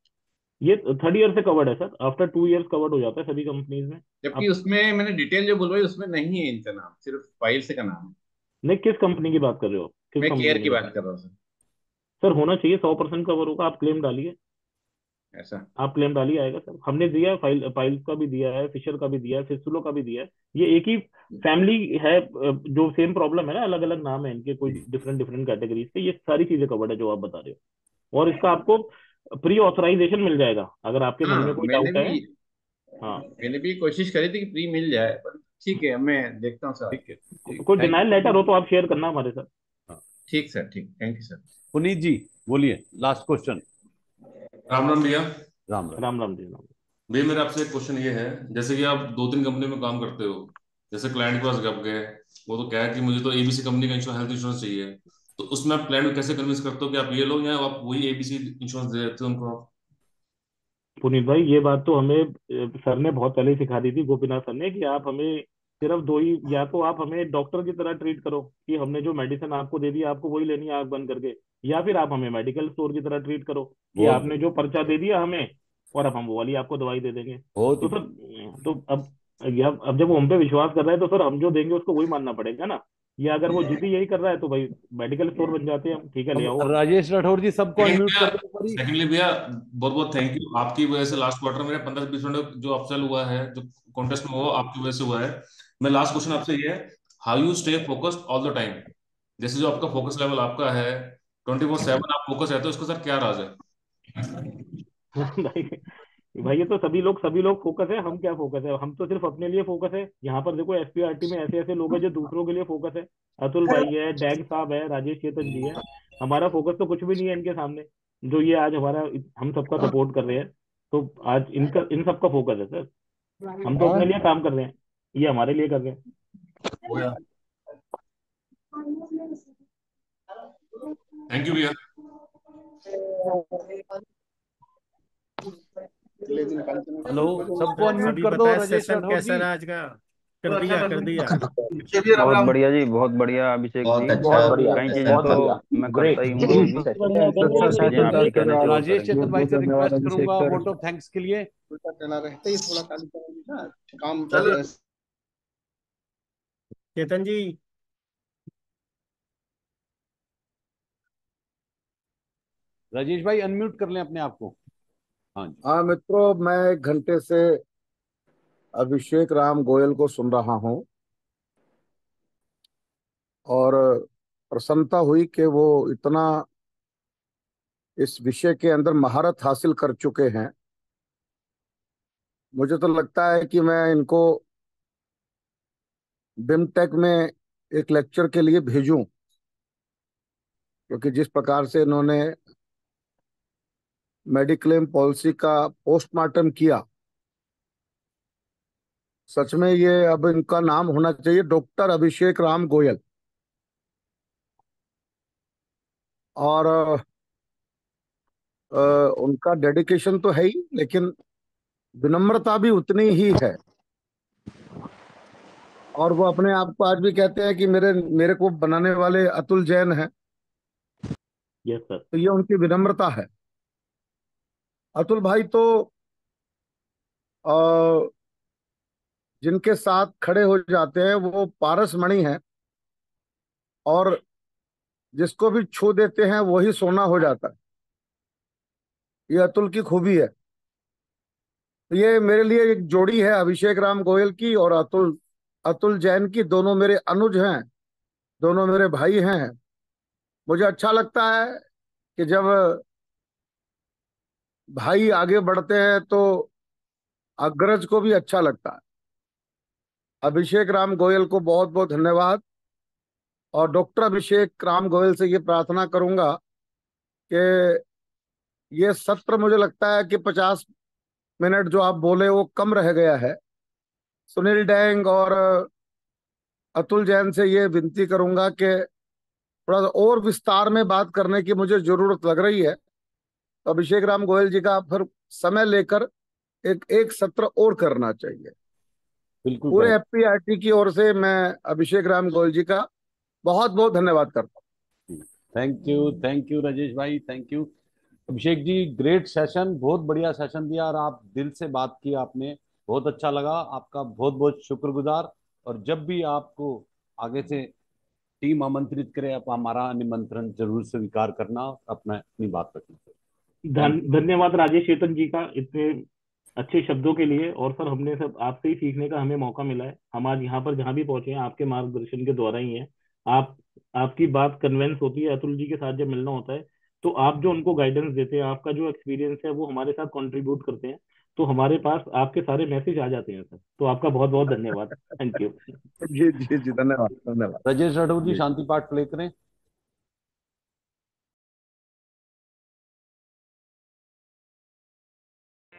ये 3 ईयर से कवर्ड है सर, आफ्टर 2 ईयर्स कवर्ड हो जाता है सभी कंपनीज में। जबकि अब उसमें मैंने डिटेल जो बुलवाई उसमें नहीं है इनका नाम, सिर्फ फाइल से का नाम है। नहीं, किस कंपनी की बात कर रहे हो, किस मैं कंपनी केयर में की है? बात कर रहा हूँ सर। सर होना चाहिए, 100% कवर होगा। आप क्लेम डालिए, ऐसा? आप क्लेम डालिए, आएगा सर। हमने दिया है, फाइल्स का भी दिया है, फिशर का भी दिया है, फिस्टुलो का भी दिया है। ये एक ही फैमिली है, जो सेम प्रॉब्लम है ना, अलग अलग नाम है इनके, कोई डिफरेंट डिफरेंट कैटेगरीज के, ये सारी चीजें कवर्ड है जो आप बता रहे हो। और इसका आपको प्री ऑथराइजेशन मिल जाएगा अगर आपके मन हाँ, में कोई डाउट है। हाँ, मैंने भी कोशिश करी थी कि प्री मिल जाए, पर ठीक है, मैं देखता हूँ सर। ठीक है, ठीक। कोई thank denial you later Puneet हो जी। तो आप शेयर करना हमारे साथ। हाँ, ठीक सर, ठीक, थैंक यू सर। पुनीत जी बोलिए, लास्ट क्वेश्चन। राम राम भैया। राम राम। राम राम जी, राम। भैया मेरा आपसे एक क्वेश्चन ये है, जैसे कि आप 2-3 कंपनी में काम करते हो, जैसे क्लाइंट के पास गप गए, वो तो क्या है कि मुझे तो एबीसी कंपनी का हेल्थ इंश्योरेंस चाहिए, तो उसमें आप क्लाइंट को कैसे कन्विंस करते हो कि आप ये लो, या आप वही एबीसी इंश्योरेंस दे देते हो उनको आप? पुनीत भाई, ये बात तो हमें सर ने बहुत पहले ही सिखा दी थी, गोपीनाथ सर ने, कि आप हमें सिर्फ दो ही, या तो आप हमें डॉक्टर की तरह ट्रीट करो कि हमने जो मेडिसिन आपको दे दी आपको वही लेनी है आंख बंद करके, या फिर आप हमें मेडिकल स्टोर की तरह ट्रीट करो कि बहुत आपने बढ़िया, जो पर्चा दे दिया हमें, और अब हम वो वाली आपको दवाई दे देंगे। बहुत ही तो सर, बढ़िया। तो अब जब वो हम पे विश्वास कर रहा है तो सर हम जो देंगे उसको वही मानना पड़ेगा ना। या अगर वो जिद ही यही कर रहा है तो भाई मेडिकल स्टोर बन जाते हैं हम, ठीक है ले अब आओ आप। राजेश राठौर जी सबको सेकंडली अनम्यूट भैया, कर दो एक बारी। सेकंडली भैया, बहुत बहुत थैंक यू, आपकी वजह से लास्ट क्वार्टर मेरा 15 से 20 मिनट जो अपसेल हुआ है, जो कॉन्टेस्ट में हुआ आपकी वजह से हुआ है। मैं लास्ट क्वेश्चन आपसे ये है, how you stay focused all the time? जैसे जो आपका फोकस लेवल आपका है, 24/7 आप फोकस रहते हो, इसका सर क्या राज है? भाई, भाई ये तो सभी लोग फोकस है, हम क्या फोकस है, हम तो सिर्फ अपने लिए फोकस है। यहाँ पर देखो एसपीआरटी में ऐसे ऐसे लोग हैं जो दूसरों के लिए फोकस है। अतुल भाई है, डैंग साहब है, राजेश चेतन जी है। हमारा फोकस तो कुछ भी नहीं है इनके सामने, जो ये आज हमारा, हम सबका सपोर्ट कर रहे हैं। तो आज इनका, इन सबका फोकस है सर। हम तो अपने लिए काम कर रहे हैं, ये हमारे लिए कर रहे हैं। थैंक यू भैया। हेलो, सबको अनम्यूट सभी कर दो। बताए राजेश सेशन राठौर कैसा जी। रहा आज का? कर दिया। चलिए राम बहुत राम। बढ़िया जी, बहुत बढ़िया अभिषेक बहुत जी। अच्छा बहुत बढ़िया, कई चीजें बहुत तो बढ़िया, मैं ग्रेट। करता ही हूँ रोज भी, अच्छा कुछ चीजें सेशन आप था सिखाने से और राजेश करेंगे। चेतन भाई बहुत से बहुत धन्यवाद रिक्वेस्ट अभिषेक करूंगा सर। वोट ऑफ थैंक्स के लिए। उल्टा चला रहते ही थोड़ा खाली करेंगे ना, काम राजेश चेतन जी, राजेश भाई अनम्यूट कर लें अपने आप को। हाँ जी। हाँ मित्रों, मैं 1 घंटे से अभिषेक राम गोयल को सुन रहा हूँ और प्रसन्नता हुई कि वो इतना इस विषय के अंदर महारत हासिल कर चुके हैं। मुझे तो लगता है कि मैं इनको बिमटेक में एक लेक्चर के लिए भेजूं, क्योंकि जिस प्रकार से इन्होंने मेडिक्लेम पॉलिसी का पोस्टमार्टम किया, सच में ये अब इनका नाम होना चाहिए डॉक्टर अभिषेक राम गोयल। और उनका डेडिकेशन तो है ही, लेकिन विनम्रता भी उतनी ही है। और वो अपने आप को आज भी कहते हैं कि मेरे मेरे को बनाने वाले अतुल जैन हैं। Yes sir. तो ये उनकी विनम्रता है। अतुल भाई तो अ, जिनके साथ खड़े हो जाते हैं वो पारस मणि हैं, और जिसको भी छू देते हैं वही सोना हो जाता है। ये अतुल की खूबी है। तो ये मेरे लिए एक जोड़ी है, अभिषेक राम गोयल की और अतुल अतुल जैन की। दोनों मेरे अनुज हैं, दोनों मेरे भाई हैं। मुझे अच्छा लगता है कि जब भाई आगे बढ़ते हैं तो अग्रज को भी अच्छा लगता है। अभिषेक राम गोयल को बहुत बहुत धन्यवाद। और डॉक्टर अभिषेक राम गोयल से ये प्रार्थना करूंगा कि ये सत्र, मुझे लगता है कि 50 मिनट जो आप बोले वो कम रह गया है। सुनील डैंग और अतुल जैन से ये विनती करूंगा कि थोड़ा सा और विस्तार में बात करने की मुझे जरूरत लग रही है। तो अभिषेक राम गोयल जी का फिर समय लेकर एक एक सत्र और करना चाहिए। बिल्कुल पूरे करेक्ट। एफपीआरटी की ओर से मैं अभिषेक राम गोयल जी का बहुत बहुत धन्यवाद करता हूँ। थैंक यू राजेश भाई, thank you. Abhishek ji, great session, बहुत बढ़िया सेशन दिया और आप दिल से बात की आपने, बहुत अच्छा लगा। आपका बहुत बहुत शुक्रगुजार। और जब भी आपको आगे से टीम आमंत्रित करे, आप हमारा निमंत्रण जरूर स्वीकार करना, अपना अपनी बात रखना। Thank you. धन्यवाद राजेश चेतन जी का इतने अच्छे शब्दों के लिए। और सर, हमने सब आपसे ही सीखने का हमें मौका मिला है। हम आज यहाँ पर जहाँ भी पहुंचे हैं आपके मार्गदर्शन के द्वारा ही है। आप आपकी बात कन्वेंस होती है अतुल जी के साथ जब मिलना होता है, तो आप जो उनको गाइडेंस देते हैं, आपका जो एक्सपीरियंस है वो हमारे साथ कंट्रीब्यूट करते हैं, तो हमारे पास आपके सारे मैसेज आ जाते हैं सर। तो आपका बहुत बहुत धन्यवाद। Thank you. जी जी जी, धन्यवाद धन्यवाद। राजेश राठौर जी, जी शांति पाठ प्ले करें।